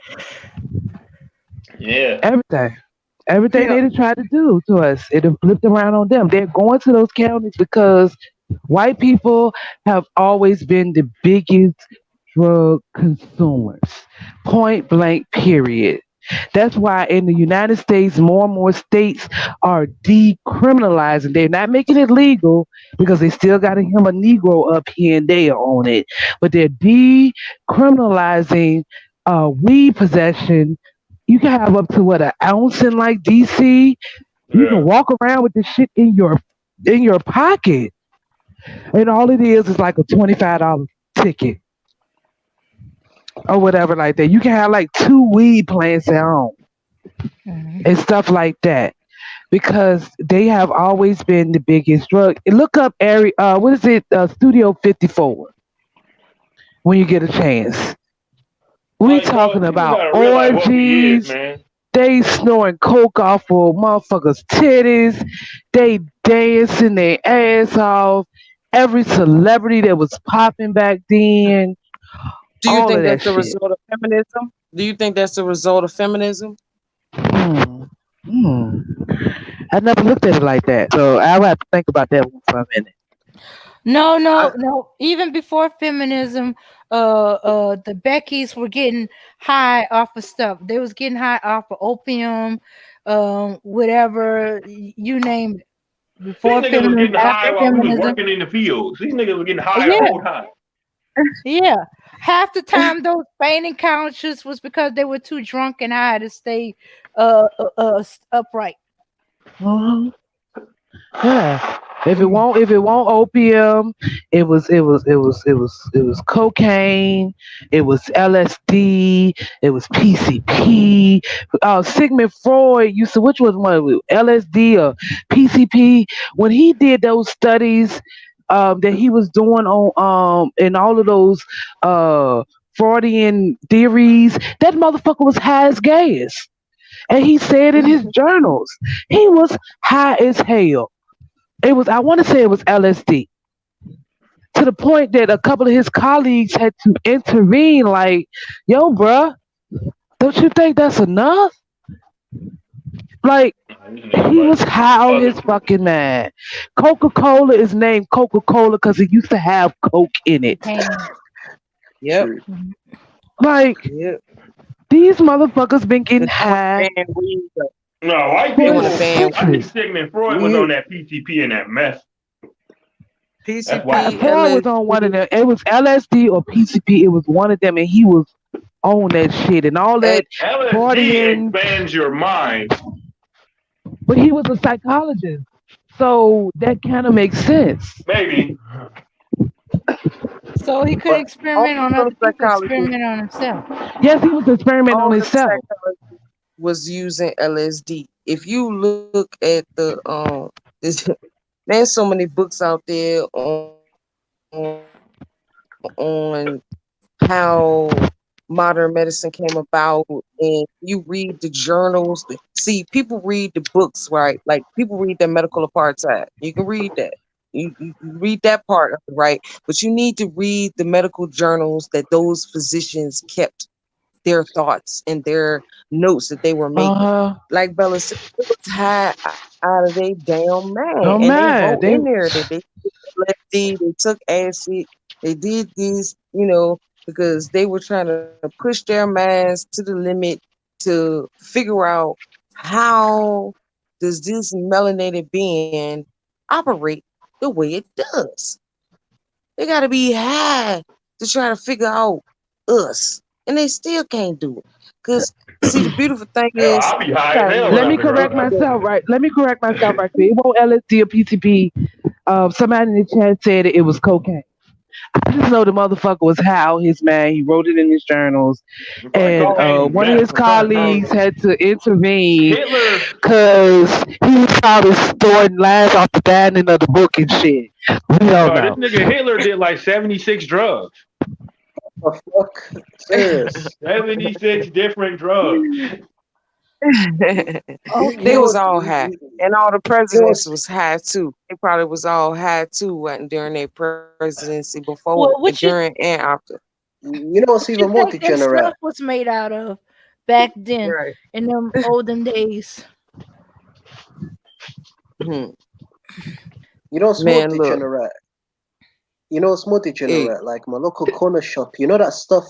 Yeah. everything, everything Yeah. they tried to do to us, it have flipped around on them. They're going to those counties because white people have always been the biggest drug consumers. Point blank, period. That's why in the United States, more and more states are decriminalizing. They're not making it legal because they still got to hem a Negro up here and there on it. But they're decriminalizing weed possession. You can have up to what, an ounce in like DC. You can Yeah. walk around with this shit in your pocket, and all it is like a $25 ticket or whatever like that. You can have like two weed plants at home Mhm. and stuff like that because they have always been the biggest drug. Look up what is it? Studio 54 when you get a chance. We Like, bro, talking people about gotta realize what we is, orgies. man. They snoring coke off of motherfuckers' titties. They dancing their ass off. Every celebrity that was popping back then, Do you all of think that that's the shit. result of feminism? Do you think that's the result of feminism? Hmm. Hmm. I never looked at it like that, so I would have to think about that one for a minute. No, I, no, no. Even before feminism, the Beckys were getting high off of stuff. They was getting high off of opium, whatever you name it. These Before niggas was feminism, getting high after while we was feminism, working in the fields. These niggas was getting high the yeah, whole time. yeah. Half the time, those fainting couches was because they were too drunk and high to stay upright. Uh-huh. Yeah. If it won't opium, it was cocaine, it was LSD, it was PCP. Sigmund Freud used to, which was one, LSD or PCP, when he did those studies that he was doing on and all of those uh Freudian theories, that motherfucker was high as gas. And he said in his journals, he was high as hell. I want to say it was LSD, to the point that a couple of his colleagues had to intervene, like, yo, bruh, don't you think that's enough? Like, These niggas he was like high on other his fucking man. Coca Cola is named Coca Cola because it used to have Coke in it. Cocaine. True. Yep. Like Yep. these motherfuckers been getting But they want high to ban weed though. No, white for They want to people. ban I think centuries. Sigmund Freud was on You that PCP and that meth. That's white PCP, people. Freud was on one of LSD, them. It was LSD or PCP. It was one of them, and he was on that shit and all that LSD partying. expands your mind. But he was a psychologist, so that kind of makes sense. Maybe. So he could but all experiment on those other people, psychologists, experiment on himself. Yes, he was experimenting on all them himself. psychologists was using LSD. If you look at the this, there's so many books out there on how modern medicine came about, and you read the journals. See, people read the books, right? Like people read the medical apartheid. You can read that. You read that part of it, right? But you need to read the medical journals that those physicians kept their thoughts and their notes that they were making. Uh huh. Like Bella said, it was high out of their damn mind. And Oh they wrote man, in they. there that they took LSD, they took acid, they did this, because they were trying to push their minds to the limit to figure out how does this melanated being operate the way it does. They got to be high to try to figure out us, and they still can't do it. Cause see, the beautiful thing Hell, is, I'll be high you as gotta hell when Let I me remember figure correct out that myself. Right. Let me correct myself right quick. It won't LSD or PCP. Somebody in the chat said it was cocaine. I just know the motherfucker was how his man. He wrote it in his journals, it's like and cocaine and one of meth his concurrently. colleagues had to intervene Hitler, because he was probably throwing lines off the binding of the book and shit. We don't no, this know. nigga Hitler did like 76 drugs. the fuck? Serious. 76 different drugs. they Okay. was all high, and all the You know presidents what's, was high too. They probably was all high too, wasn't during their presidency, before, Well, during, and after. what's what you even more think they degenerate? stuff was made out of back then Right. in them olden days? Hmm. You know what's more Man, look, degenerate? You know what's more hey, degenerate? Like my local corner shop. You know that stuff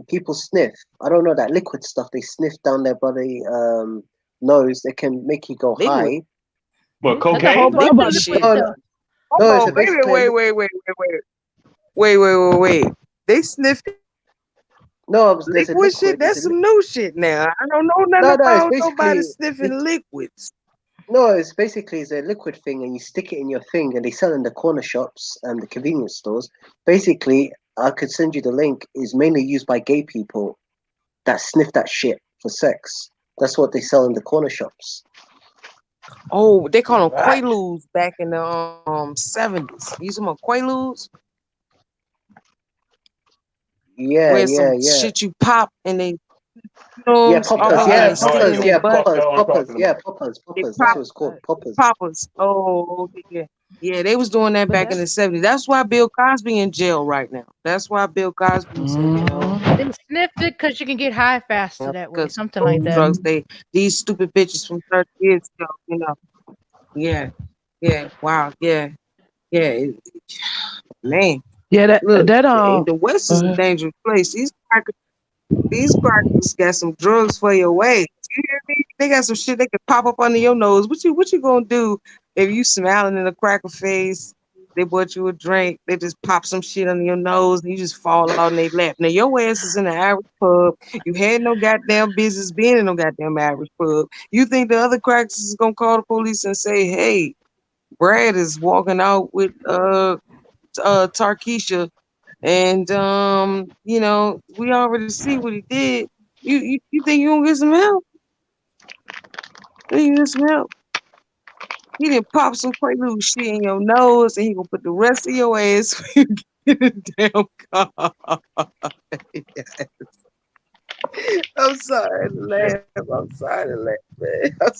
people sniff. I don't know that liquid stuff they sniff down their bloody nose. They can make you go liquid, high. But That's a whole cocaine? bunch I'm of about to liquid say. No, no, stuff. hold no. It's a on, wait, basically a wait. They sniffing no. There's a liquid shit. liquid. There's That's a some new shit now. I don't know nothing no. It's about nobody basically sniffing liquids. no. It's a liquid thing, and you stick it in your thing, and they sell in the corner shops and the convenience stores. Basically, I could send you the link. Is mainly used by gay people that sniff that shit for sex. That's what they sell in the corner shops. Oh, they call them What? quaaludes back in the 70s. You some quaaludes Yeah, where yeah, some yeah. shit you pop and they Yeah, Yeah, poppers. I and Yeah, they have no stick it poppers. in idea their Yeah, what the butt. fuck poppers. y'all are Poppers. talking Yeah, about. They poppers. That's pop what it's called. Poppers. poppers. Oh, okay. Yeah, they was doing that But back in that's the 70s. That's why Bill Cosby in jail right now. That's why Bill Cosby said, Mhm. they sniffed it because you can get high faster that way, because something like those that. drugs, these stupid bitches from 30 years ago. Yeah, yeah, wow, yeah. Man, Yeah, that look, that the West is a uh, dangerous place. These crackers got some drugs for your ass. You hear me? They got some shit they can pop up under your nose. What you gonna do if you smiling in a cracker face? They bought you a drink. They just pop some shit under your nose, and you just fall out in their lap. Now your ass is in the average pub. You had no goddamn business being in no goddamn average pub. You think the other crackers is gonna call the police and say, "Hey, Brad is walking out with Tarkeisha, and we already see what he did. You think you gonna get some help? You think you get some help? He didn't pop some Quaalude shit in your nose, and he gonna put the rest of your ass when you get in the damn car. I'm sorry to laugh. I'm sorry to laugh, man. I'm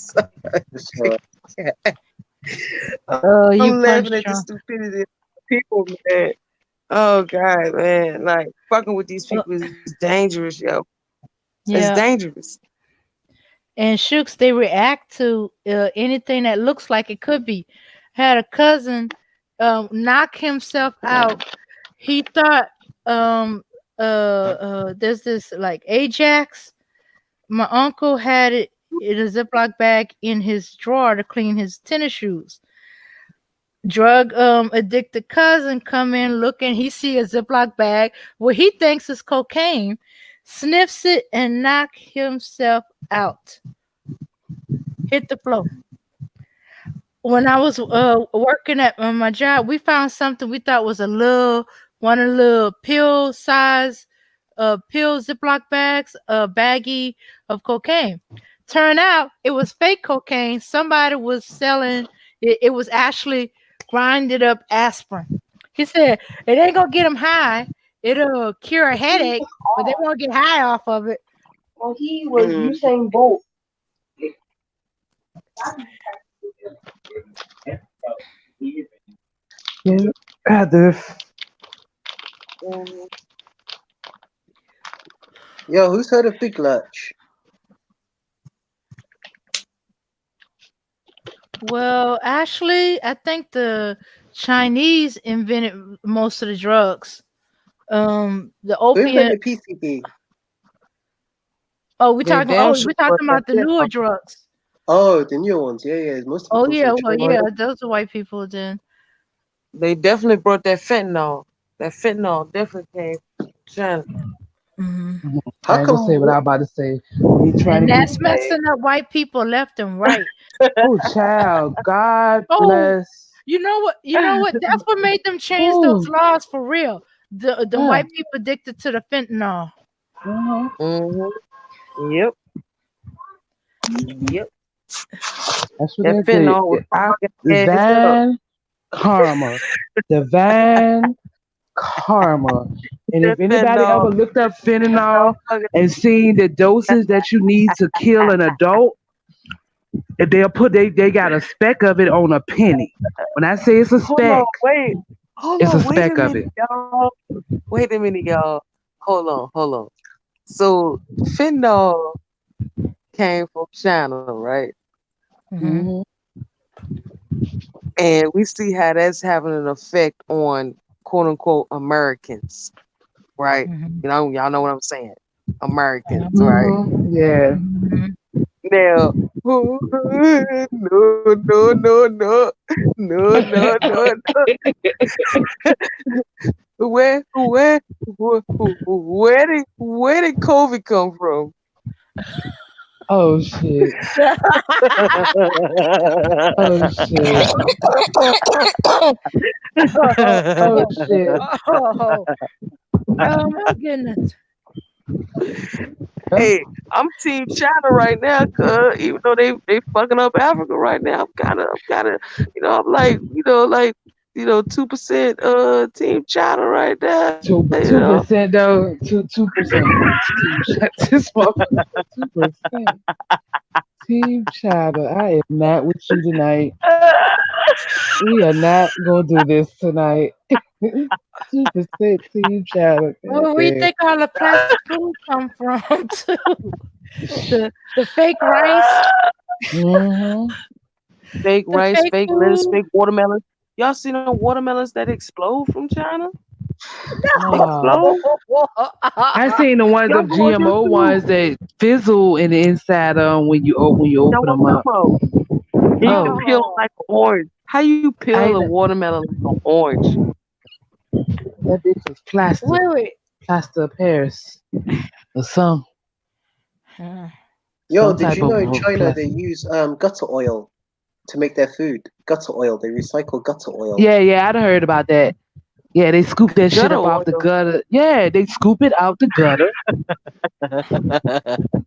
So sorry. You I'm laughing punched at the your. stupidity of people, man. Oh God, man. Like fucking with these Uh, people is dangerous, yo. It's yeah, dangerous. and shooks they react to anything that looks like it could be. Had a cousin knock himself out. He thought um there's this like Ajax. My uncle had it in a Ziploc bag in his drawer to clean his tennis shoes. Drug addicted cousin come in looking, he see a Ziploc bag where he thinks is cocaine, sniffs it and knock himself out. Hit the floor. When I was working at my job, we found something we thought was a little one of the little pill size pill Ziploc bags, a baggie of cocaine. Turn out it was fake cocaine. Somebody was selling it. It was actually grinded up aspirin. He said it ain't gonna get them high. It'll cure a headache, but they won't get high off of it. Well, he was Mm. Usain Bolt. Yeah. The Mhm. Yo, who's heard of Big Lurch? Well, actually, I think the Chinese invented most of the drugs. The Who opium. invented PCP? Oh, we They talking. damn Oh, sure we brought talking that about the newer fentanyl. drugs. Oh, the new ones. Yeah, yeah. Most of it Oh comes yeah, from well China. yeah, those are white people then. They definitely brought that fentanyl. That fentanyl definitely came from China. Hmm. I How ain't gonna come? say what I about to say. He trying And to get that's back. messing up white people left and right. Oh, child, God Oh, bless. you know what? You know what? That's what made them change those Ooh, laws for real. The yeah. white people addicted to the fentanyl. Uh-huh. Yep. Yep. That's what That they did. fentanyl was fucking ass up. Divine karma. Divine karma. And That if anybody fentanyl, ever looked up fentanyl fentanyl fucking. and seen the doses that you need to kill an adult, they got a speck of it on a penny. When I say it's a Hold on, speck, wait. Hold it's a on, wait a speck of minute, it. y'all. Wait a minute, y'all. Hold on. So fentanyl came from China, right? Hmm. Hmm. And we see how that's having an effect on quote unquote Americans, right? Hmm. You know, y'all know what I'm saying. Americans, right? Hmm. Yeah. Hmm. Now, no, no, no, no, no, no, no. Where did COVID come from? Oh shit. Oh shit. Oh shit. Oh, oh my goodness. Huh? Hey, I'm Team China right now, cause even though they fucking up Africa right now, I'm kind of, I'm like, 2% Team China right there, 2% though. 2%. Team shut this motherfucker. 2%. Team Chatter. I am not with you tonight. We are not gonna do this tonight. 2% Team Chatter. God Where you damn. think all the plastic food come from too? The fake rice, Mm-hmm. Fake the rice, fake fake lettuce, food. fake watermelon. Y'all seen the watermelons that explode from China? Nah. Explode? I seen the ones Y'all of go on GMO YouTube. ones that fizzle in the inside when you Y'all open what them I'm up. talking about. And you can Oh, peel them No. like an orange. How you I peel a ain't, watermelon like an orange? that bitch is plaster, Wait. plaster of Paris or Uh, Yo, some did type you know of in China they plaster. use gutter oil to make their food? Gutter oil. They recycle gutter oil. Yeah, I done heard about that. Yeah, they scoop that shit Gutter up off the oil. gutter. Yeah, they scoop it out the gutter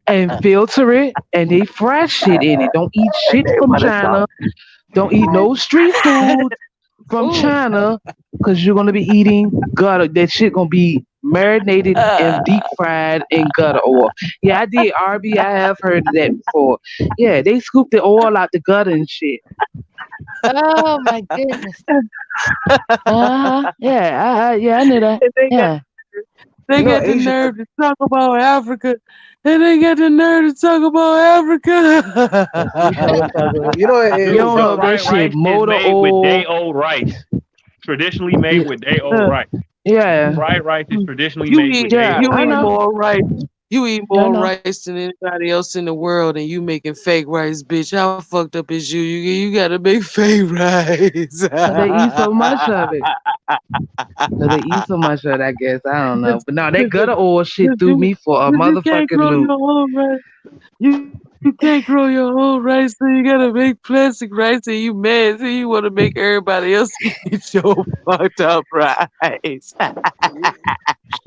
and filter it, and they fry shit in it. Don't eat shit They from wanna talk. China. Don't eat no street food from ooh. China, because you're gonna be eating gutter. That shit gonna be marinated and deep fried in gutter oil. Yeah, I did RB. I have heard of that before. Yeah, they scoop the oil out the gutter and shit. Oh my goodness. Yeah, I knew that. And Yeah. You they know get the Asia. nerve to talk about Africa. And they get the nerve to talk about These Africa. motherfuckers. You know what it You is. don't know Your if that fried shit rice is motor made with day oil. old rice. Traditionally made Yeah. with day old rice. Yeah, Fried rice is traditionally You made with eat yeah, a-hole you I eat rice. know, more rice. You eat I more know. rice than anybody else in the world, and you making fake rice, bitch. How fucked up is you? You gotta make fake rice. Cause they eat so much of it. Cause they eat so much of it, I guess. I don't know. But no, that gutter oil shit threw me for a You can't motherfucking grow loop. your own rice. You can't grow your own rice, so you gotta make plastic rice, and you mad, so you want to make everybody else eat your fucked up rice.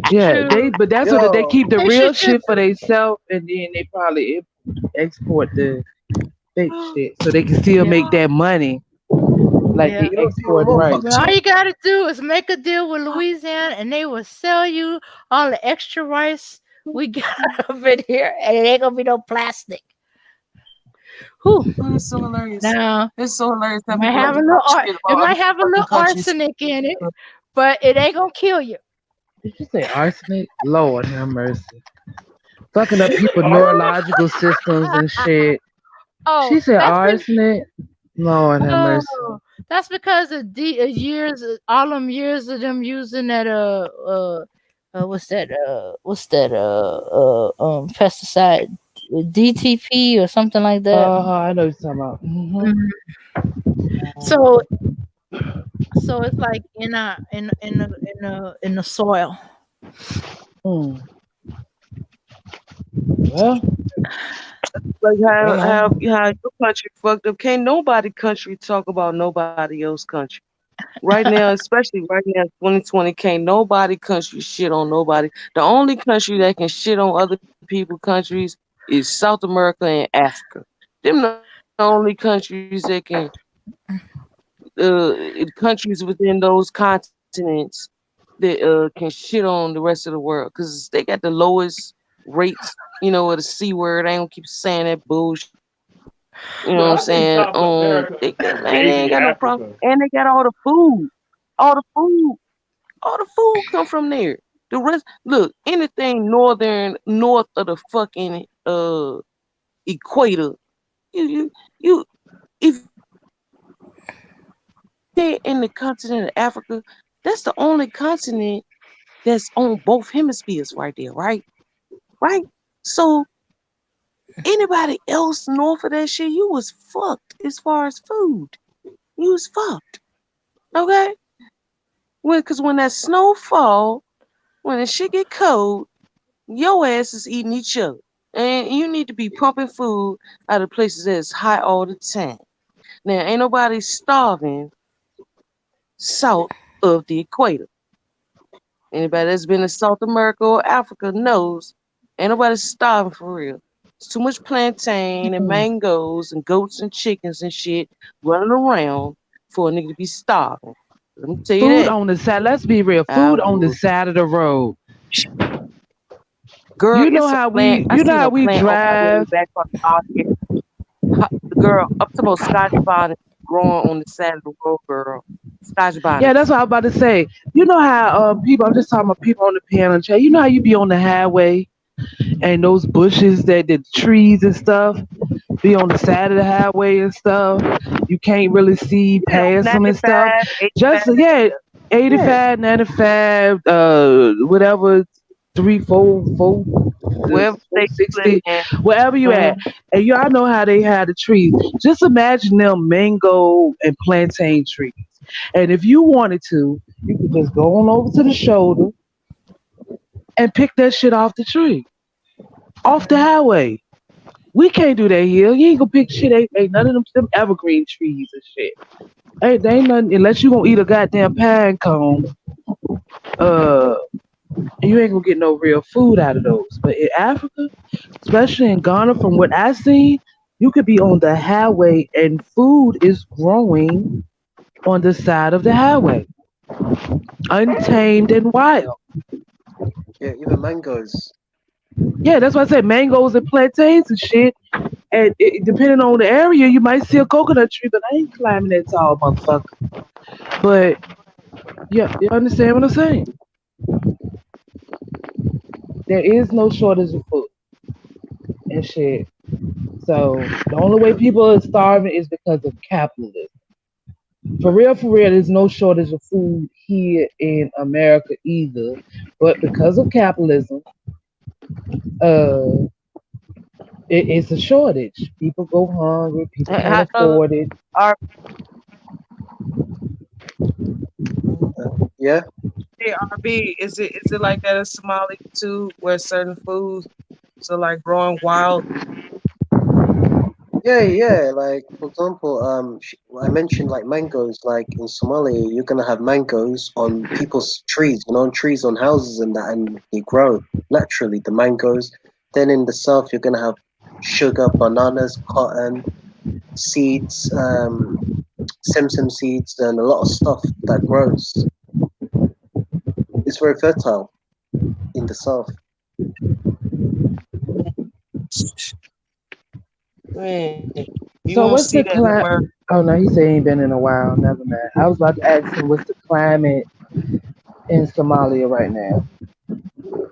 Yeah, Shoot, but that's what they Yo, keep the they real should just shit for themselves, and then they probably export the fake shit so they can still yeah, make that money like yeah. they you're export more rice. But fucked all up. you gotta do is make a deal with Louisiana, and they will sell you all the extra rice we got up in here, and it ain't gonna be no plastic. Whew. Oh, it's so hilarious. Now It's so hilarious it that might people like have to a talk little shit it about might have a other little countries. arsenic in it, but it ain't gonna kill you. Did you say arsenic? Lord have mercy. Fucking up people neurological systems and shit. Oh, She said that's been arsenic. Lord have mercy. oh, that's because of years, all them years of them using that pesticide, DTP or something like that. I know what you're talking about. Mhm. So it's like in the soil. Mm. Well, Like well, how your country fucked up. Can't nobody country talk about nobody else country. Right now, especially right now, 2020, can't nobody country shit on nobody. The only country that can shit on other people's countries is South America and Africa. Them the only countries that can countries within those continents that can shit on the rest of the world because they got the lowest rates, of the C word. I ain't gonna keep saying that bullshit. You know what But I'm I think saying? South America Man, they ain't maybe got no problem, Africa. and they got all the food, all the food, all the food come from there. The rest, look, anything north of the fucking equator, you you if you there in the continent of Africa, that's the only continent that's on both hemispheres right there, right? Right? So anybody else north of that shit, you was fucked as far as food. You was fucked. Okay? Cause when that snow fall, when the shit get cold, your ass is eating each other. And you need to be pumping food out of places that's hot all the time. Now ain't nobody starving south of the equator. Anybody that's been to South America or Africa knows ain't nobody starving for real. It's too much plantain and mm. mangoes and goats and chickens and shit running around for a nigga to be starving. Let me tell you Food that. on the side. Let's be real. I Food on the will. side of the road. Girl, it's a plant. I You know seen how a we plant on my way drive. back from out here. Girl, up to most Scotch bonnet growing on the side of the road, girl. Scotch Yeah, that's bonnets. what I was about to say. You know how people. I'm just talking about people on the piano chair. You know how you be on the highway and those bushes that the trees and stuff be on the side of the highway and stuff. You can't really see Yeah, past them and stuff. 95, 85. Just yeah, Yeah. 85, 95, whatever, three, four, Wherever they live 460, in. wherever you at. Mm-hmm. And y'all know how they had the trees. Just imagine them mango and plantain trees. And if you wanted to, you could just go on over to the shoulder and pick that shit off the tree, off the highway. We can't do that here. You ain't gonna pick shit. Ain't none of them evergreen trees and shit. They ain't nothing unless you gonna eat a goddamn pine cone. Uh, you ain't gonna get no real food out of those. But in Africa, especially in Ghana, from what I see, you could be on the highway and food is growing on the side of the highway, untamed and wild. Yeah, even mangoes. Yeah, that's why I said mangoes and plantains and shit. And depending on the area, you might see a coconut tree, but I ain't climbing that tall, motherfucker. But yeah, you understand what I'm saying? There is no shortage of food and shit. So the only way people are starving is because of capitalism. For real, there's no shortage of food here in America either. But because of capitalism, uh, it's a shortage. People go hungry. People can't afford it. Are Yeah, RB, is it like that in Somalia too, where certain foods are like growing wild? yeah, yeah. Like for example, I mentioned like mangoes. Like in Somalia, you're gonna have mangoes on people's trees, on trees on houses and that, and they grow naturally. The mangoes. Then in the south, you're gonna have sugar, bananas, cotton, seeds, semsem seeds, and a lot of stuff that grows. It's very fertile in the south. Man, you So won't what's see the that in climate? America. Oh no, he said he ain't been in a while. Never mind. I was about to ask him what's the climate in Somalia right now.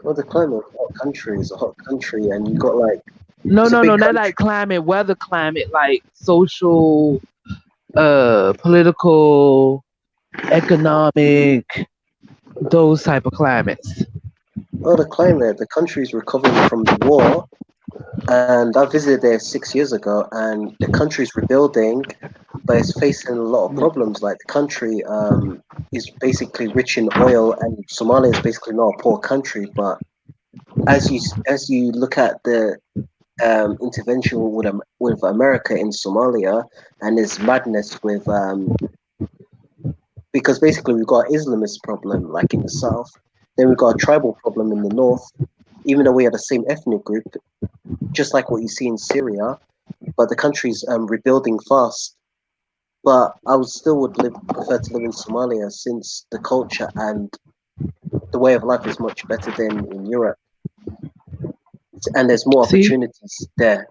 Well, the climate of a hot country is a hot country, and you got like No, it's a no, big no, not like country. climate, weather climate, like social, political, economic, those type of climates. Well, the climate, the country is recovering from the war, and I visited there 6 years ago, and the country is rebuilding, but it's facing a lot of problems. Like the country is basically rich in oil, and Somalia is basically not a poor country. But as you look at the intervention with America in Somalia, and this madness with because basically we've got an Islamist problem like in the south, then we've got a tribal problem in the north, even though we are the same ethnic group, just like what you see in Syria, but the country's rebuilding fast. But I would still would prefer to live in Somalia since the culture and the way of life is much better than in Europe, and there's more See, opportunities there.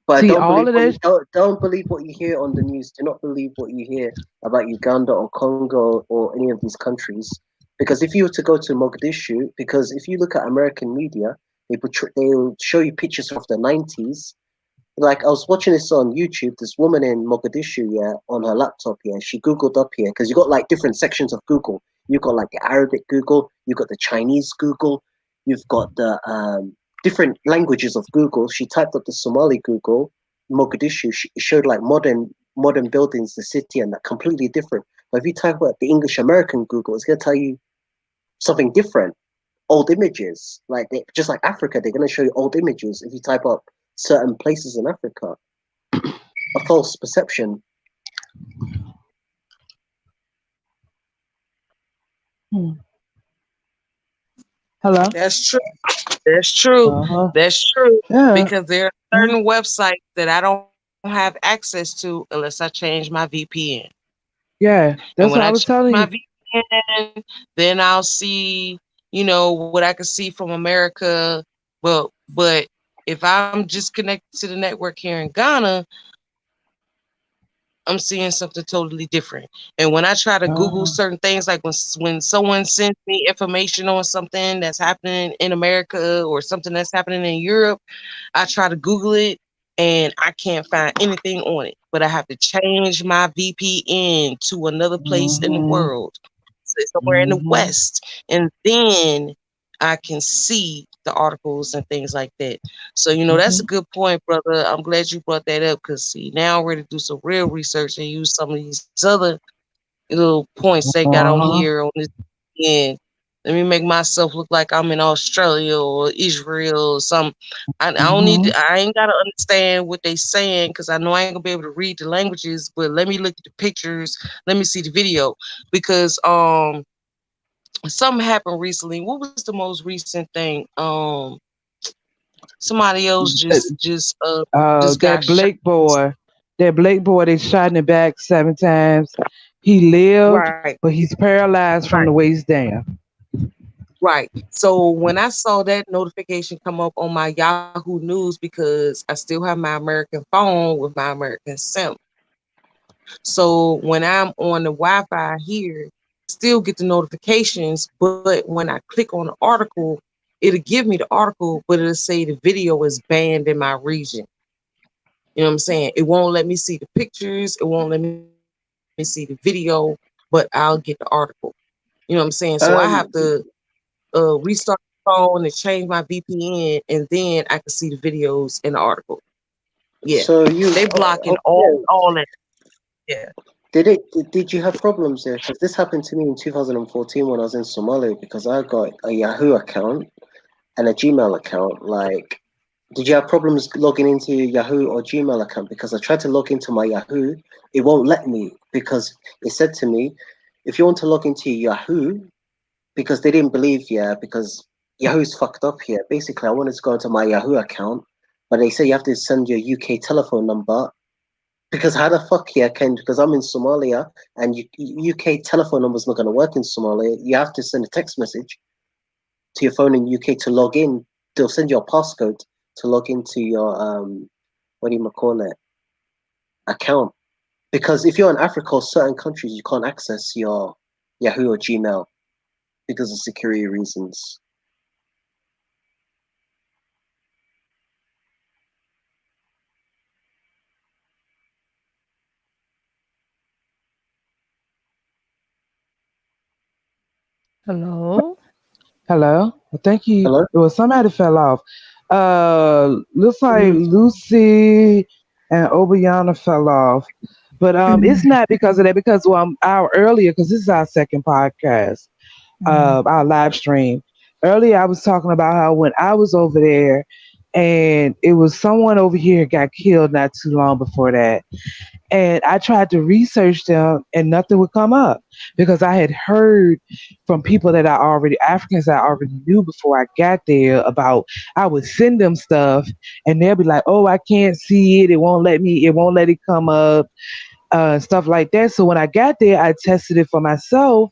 But see, all of that. don't believe what you hear on the news. Do not believe what you hear about Uganda or Congo or any of these countries. Because if you were to go to Mogadishu, because if you look at American media, they'll show you pictures of the 90s. Like I was watching this on YouTube, this woman in Mogadishu, yeah, on her laptop, yeah, she Googled up here because you got like different sections of Google. You've got like the Arabic Google, you've got the Chinese Google, you've got the different languages of Google. She typed up the Somali Google, Mogadishu. It showed like modern buildings, the city, and that completely different. But if you type out the English American Google, it's gonna tell you something different. Old images, just like Africa, they're gonna show you old images if you type up certain places in Africa. A false perception. Hmm. Hello. That's true. That's true. Uh huh. That's true. Yeah. Because there are Mhm. certain websites that I don't have access to unless I change my VPN. Yeah. And when I That's what I change was my telling you. VPN, then I'll see, what I can see from America. But if I'm just connected to the network here in Ghana, I'm seeing something totally different. And when I try to Google Uh, certain things, like when someone sends me information on something that's happening in America or something that's happening in Europe, I try to Google it and I can't find anything on it. But I have to change my VPN to another place in the mhm. world, somewhere in the Mhm. West, and then I can see the articles and things like that. So, that's a Mhm. good point, brother. I'm glad you brought that up because, see, now I'm ready to do some real research and use some of these other little points they got on Uh huh. here on this end. Let me make myself look like I'm in Australia or Israel or some. I don't need Mhm. to, I ain't gotta understand what they saying because I know I ain't gonna be able to read the languages, but let me look at the pictures, let me see the video. Because something happened recently. What was the most recent thing? Somebody else just got That shot. Blake boy, they shot in the back 7 times. He lived, Right. but he's paralyzed Right. from the waist down. Right. So when I saw that notification come up on my Yahoo News, because I still have my American phone with my American SIM. So when I'm on the Wi-Fi here, still get the notifications, but when I click on the article, it'll give me the article, but it'll say the video is banned in my region. You know what I'm saying? It won't let me see the pictures. It won't let me see the video. see the video, but I'll get the article. You know what I'm saying? So I have Um, to restart the phone and change my VPN, and then I can see the videos and the article. Yeah, so you, they blocking yeah, all that. Yeah. did you have problems there? Because this happened to me in 2014 when I was in Somalia because I got a Yahoo account and a Gmail account. Like, did you have problems logging into your Yahoo or Gmail account? Because I tried to log into my Yahoo, it won't let me because it said to me, if you want to log into your Yahoo, because they didn't believe, yeah, because Yahoo's fucked up here. Basically, I wanted to go into my Yahoo account, but they say you have to send your UK telephone number. Because how the fuck, yeah, can, because I'm in Somalia and UK telephone number's not going to work in Somalia. You have to send a text message to your phone in UK to log in. They'll send you a passcode to log into your what do you call it, account. Because if you're in Africa or certain countries, you can't access your Yahoo or Gmail because of security reasons. Hello. Hello. Well, thank you. Hello. Well, somebody fell off. Looks like Lucy. Lucy and Obiana fell off, but it's Mm, not because of that. Because our earlier, because this is our second podcast, mm. our live stream. Earlier, I was talking about how when I was over there, and it was someone over here got killed not too long before that, and I tried to research them and nothing would come up because I had heard from people that Africans I already knew before I got there about, I would send them stuff and they'll be like, oh, I can't see it. It won't let it come up, stuff like that. So when I got there, I tested it for myself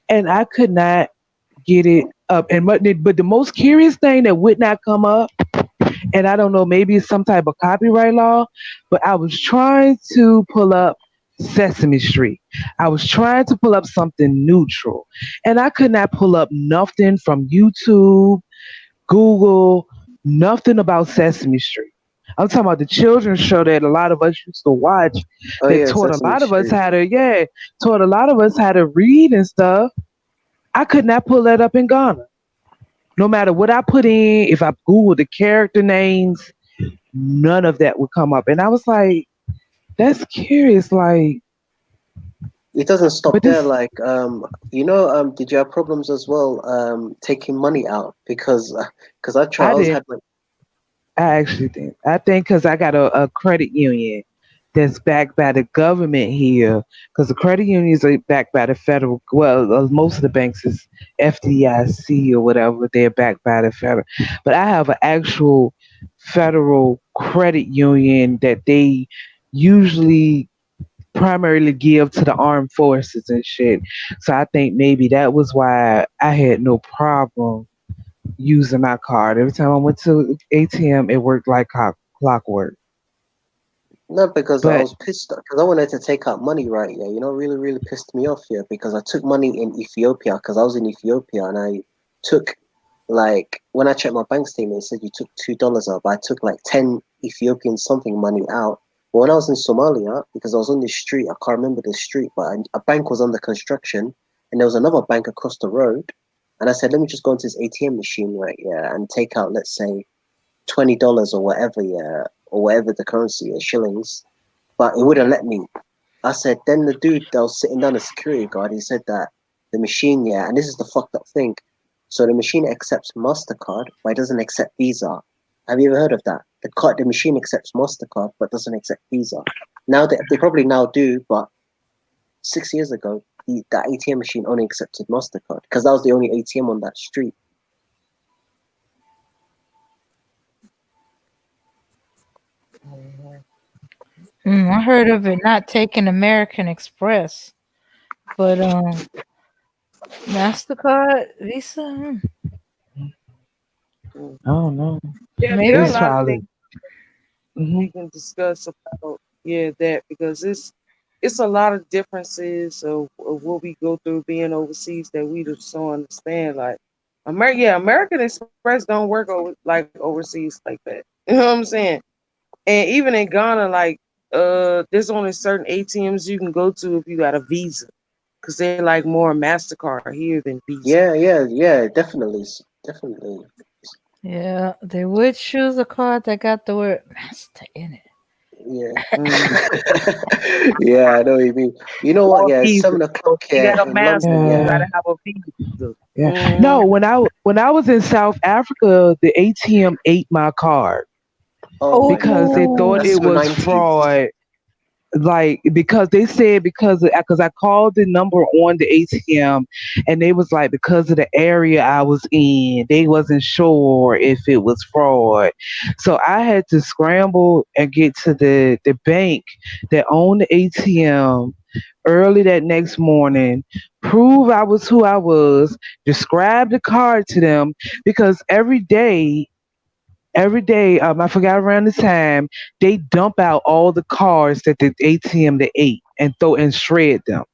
and I could not get it up. But the most curious thing that would not come up, and I don't know, maybe it's some type of copyright law, but I was trying to pull up Sesame Street. I was trying to pull up something neutral, and I could not pull up nothing from YouTube, Google, nothing about Sesame Street. I'm talking about the children's show that a lot of us used to watch Oh that yeah, taught a Sesame lot of us Street. how to, yeah, taught a lot of us how to read and stuff. I could not pull that up in Ghana. No matter what I put in, if I Googled the character names, none of that would come up. And I was like, that's curious. Like, It doesn't stop but there. this, Like, did you have problems as well, taking money out? Because I tried, I I was did. had like, I actually think. I think because I got a credit union that's backed by the government here, because the credit unions are backed by the federal. Well, most of the banks is FDIC or whatever. They're backed by the federal. But I have an actual federal credit union that they usually primarily give to the armed forces and shit. So I think maybe that was why I had no problem using my card. Every time I went to ATM, it worked like clockwork. no, because I But was pissed because I wanted to take out money, right? Yeah, really, really pissed me off here because I took money in Ethiopia because I was in Ethiopia and I took, like, when I checked my bank statement, it said you took $2 out, but I took like 10 Ethiopian something money out. But when I was in Somalia, because I was on this street, I can't remember the street, but a bank was under construction and there was another bank across the road. And I said, let me just go into this ATM machine, right? Yeah, and take out, let's say, $20 or whatever, yeah, or whatever the currency is, shillings. But it wouldn't let me. I said, then the dude that was sitting down, the security guard, he said that the machine, yeah, and this is the fucked up thing. So the machine accepts MasterCard, but it doesn't accept Visa. Have you ever heard of that? The machine accepts MasterCard, but doesn't accept Visa. Now they probably now do, but 6 years ago, that ATM machine only accepted MasterCard because that was the only ATM on that street. I heard of it not taking American Express, but Mastercard, Visa. Mm. I don't know. Yeah, there are a Maybe. It's lot of things probably. Hmm. we can discuss about, yeah, that, because it's a lot of differences of what we go through being overseas that we just don't understand. Like American Express don't work overseas like that. You know what I'm saying? And even in Ghana, like there's only certain ATMs you can go to if you got a Visa, because they like more Mastercard here than Visa. Yeah, definitely, definitely. Yeah, they would choose a card that got the word master in it. Yeah. Mm. Yeah, I know what you mean. You know what? Or Yeah, it's Visa. 7 o'clock So if you here got a in Master, London. you Yeah. Yeah, gotta have a Visa. yeah. Mm. No, when I was in South Africa, the ATM ate my card Oh my because God, they thought Oh, that's it so was 90s. fraud. Like because they said because I called the number on the ATM and they was like because of the area I was in they wasn't sure if it was fraud, so I had to scramble and get to the bank that owned the ATM early that next morning, prove I was who I was, describe the card to them because every day, I forgot around the time they dump out all the cards that the ATM they ate and throw and shred them.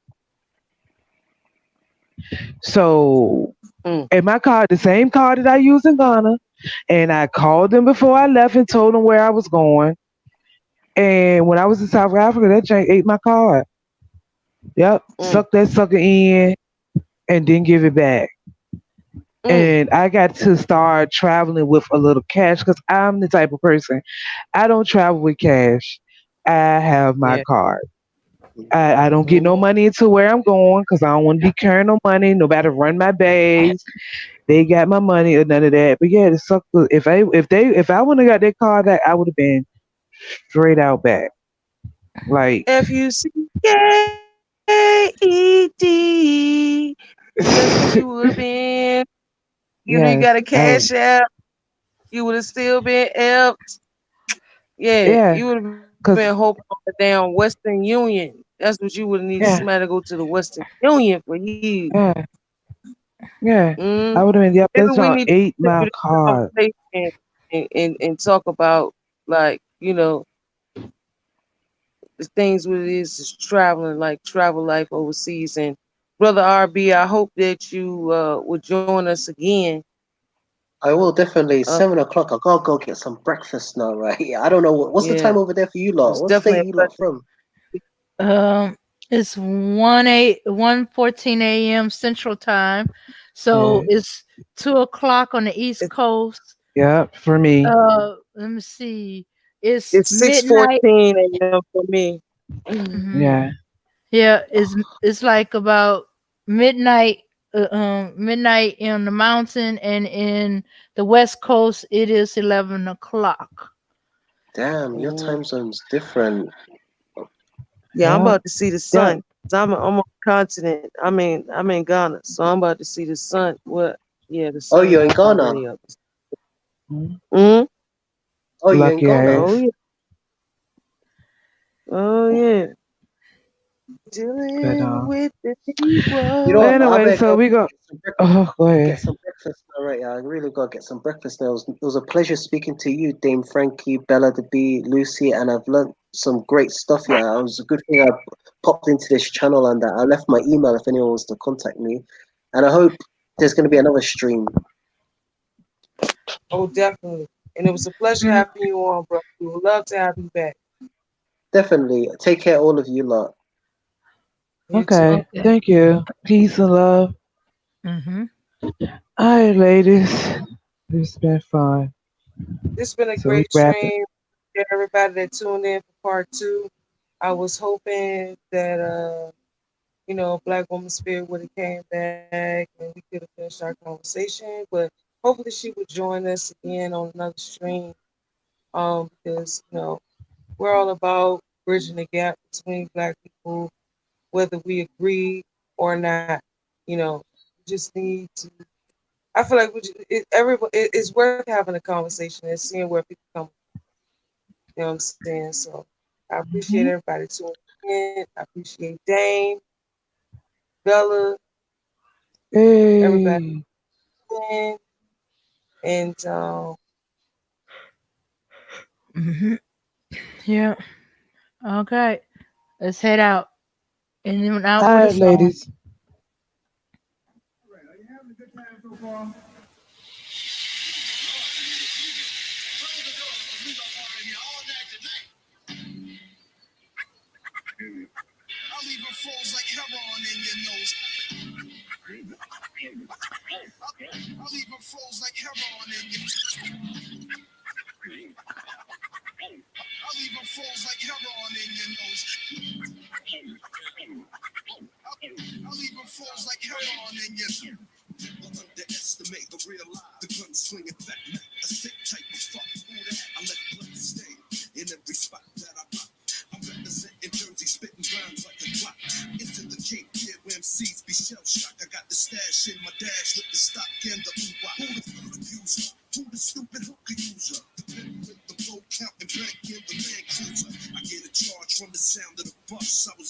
So, Mm. and my card, the same card that I used in Ghana, and I called them before I left and told them where I was going. And when I was in South Africa, that jank ate my card. Yep, Mm. sucked that sucker in and didn't give it back. Mm. And I got to start traveling with a little cash because I'm the type of person I don't travel with cash. I have my Yeah. card. I don't get Mm. no money into where I'm going because I don't want to be carrying no money. Nobody run my bags. They got my money or none of that. But yeah, the sucker. If I wouldn't have got that car back, I would have been straight out back. Like FUCKED. That's what you would have been. You know, you yes, got a cash out. You would have still been helped. Yeah, yeah, you would have been hoping cause on the damn Western Union. That's what you would have needed yeah, somebody to go to the Western Union for you. yeah, yeah. Mm. I would have been. Yep, Maybe that we John need to ate continue my this card. conversation and talk about, like, the things what it is traveling, like travel life overseas. And Brother RB, I hope that you will join us again. I will definitely. Uh, 7 o'clock. I gotta go get some breakfast now, right? Yeah, I don't know what's the yeah, time over there for you it was lot. What state definitely a you lot pleasure. from? it's 1:14 a.m. Central Time, so Yeah, it's 2 o'clock on the East It, Coast. yeah. For me, Let me see. It's it's six midnight. fourteen a.m. for me. Mhm. yeah. Yeah, it's like about midnight. Midnight in the mountain, and in the West Coast, it is 11 o'clock. Damn, your Mm. time zone's different. Yeah, I'm Yeah, about to see the yeah. sun. 'Cause I'm on the continent. I'm in Ghana, so I'm about to see the sun. What? Yeah, the Oh, sun you're in Ghana. already up. Mm, Mm? Oh, you're in lucky Ghana. Oh ass. yeah. Oh yeah. But Dealing with the You know but what? Negro. I anyway, better so go we go. get some breakfast. Oh, go Get ahead. some breakfast now, right? Yeah, I really gotta get some breakfast now. It was a pleasure speaking to you, Dame Frankie, Bella the Bee, Lucy, and I've learnt some great stuff. Yeah, it was a good thing I popped into this channel and that I left my email if anyone wants to contact me. And I hope there's gonna be another stream. Oh, definitely. And it was a pleasure Mhm. having you on, bro. We would love to have you back. Definitely. Take care, all of you lot. You too. Okay, Okay. thank you. Peace and love. Mhm. All right, ladies. It's been fun. This has been a So we great wrap it. stream. To everybody that tuned in for part two. I was hoping that Black Woman Spirit would have came back and we could have finished our conversation. But hopefully she would join us again on another stream. Because we're all about bridging the gap between Black people, whether we agree or not. We just need to. I feel like it's worth having a conversation and seeing where people come. You know what I'm saying? So I appreciate Mhm. everybody tuning in. I appreciate Dane, Bella, everybody Hey. in, and Mhm. Yeah. Okay. Let's head out, and then out All with a right, song. ladies.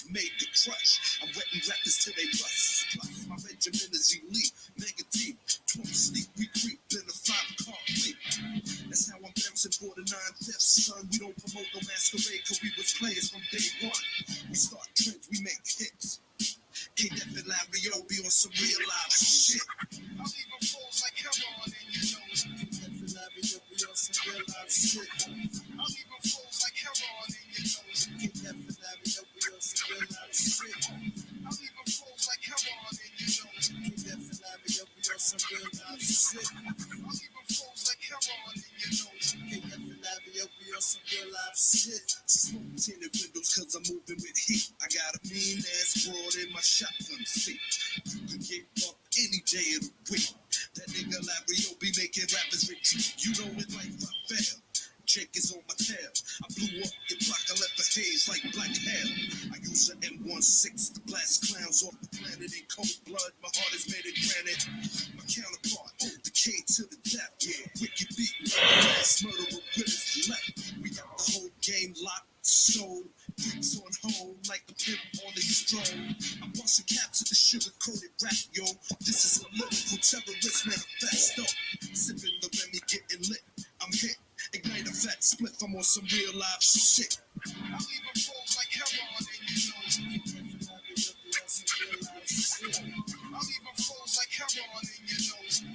was made to crush. I'm wetting rappers till they rust. Plus, my regiment is elite, mega deep. 20 sleep, we creep in a 5-car fleet. That's how I'm bouncing for the 9/5, son. We don't promote no masquerade, cause we was players from day one. We start trends, we make hits. K-Def and Larry O be on some real live shit. I'll even flows like heroin in your nose. K-Def and Larry O be on some real live shit. I'll even flows like heroin in your nose. K-Def and Larry O be on some real live shit. I'll even flows like heroin in your nose. K-Def and Larry O be on some real live shit. I'll even flows like heroin in your nose. K-Def and Larry O be on some real live shit. Smoke tinted windows cause I'm moving with heat. I got a mean ass broad in my shotgun seat. You can get up any day of the week. That nigga Larry O be making rappers retreat. You know it like Raphael. Jake is on my tail. I blew up your block, I left the haze like black hell. I use an M16 to blast clowns off the planet in cold blood. My heart is made of granite. My counterpart, the K to the death. Yeah, wicked beat, mass murderer with his left. We got the whole game locked, sold. Bricks on home like a pimp on a stroll. I'm busting caps at the sugar-coated rap, yo. This is a lyrical terrorist manifesto. Sipping the Remy, getting lit. I'm hit. Ignite a fat spliff, I'm on some real live shit. I'll even fold like heroin in your nose. I'll even fold like heroin in your nose.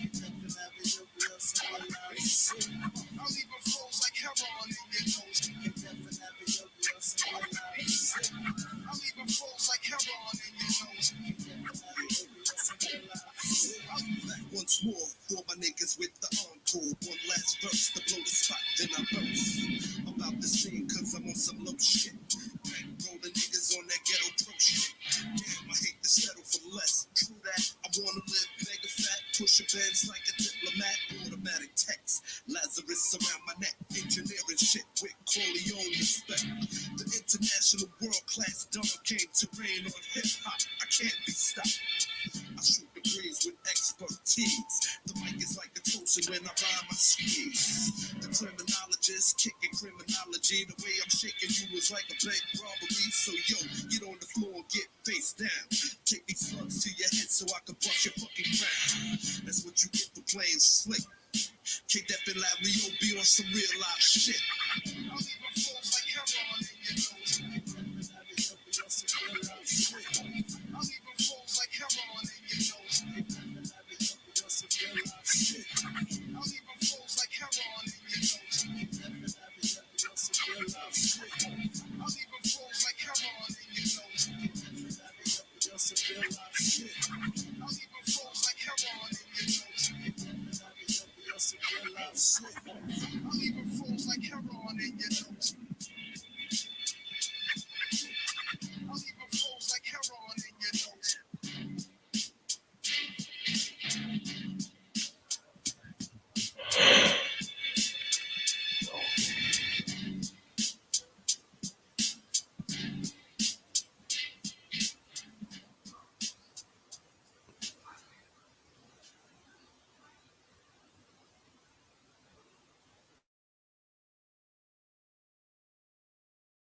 I'll even fold like heroin in your nose. I'll even fold like heroin in your nose. I'll be back once more for my niggas with the encore. One last verse to blow the spot, then I burst. About the scene, cause I'm on some low shit. Rolling niggas on that ghetto pro shit. Damn, I hate to settle for less. True that, I wanna live mega fat. Push a Benz like a diplomat. Automatic text. Lazarus around my neck. Engineering shit with Corleone respect. The international world class dog came to reign on hip hop. I can't be stopped. I shoot the breeze with expertise. The mic is like a toaster when I rhyme my skis. The criminologist kicking criminology. The way I'm shaking you is like a bank robbery. So yo, get on the floor and get face down.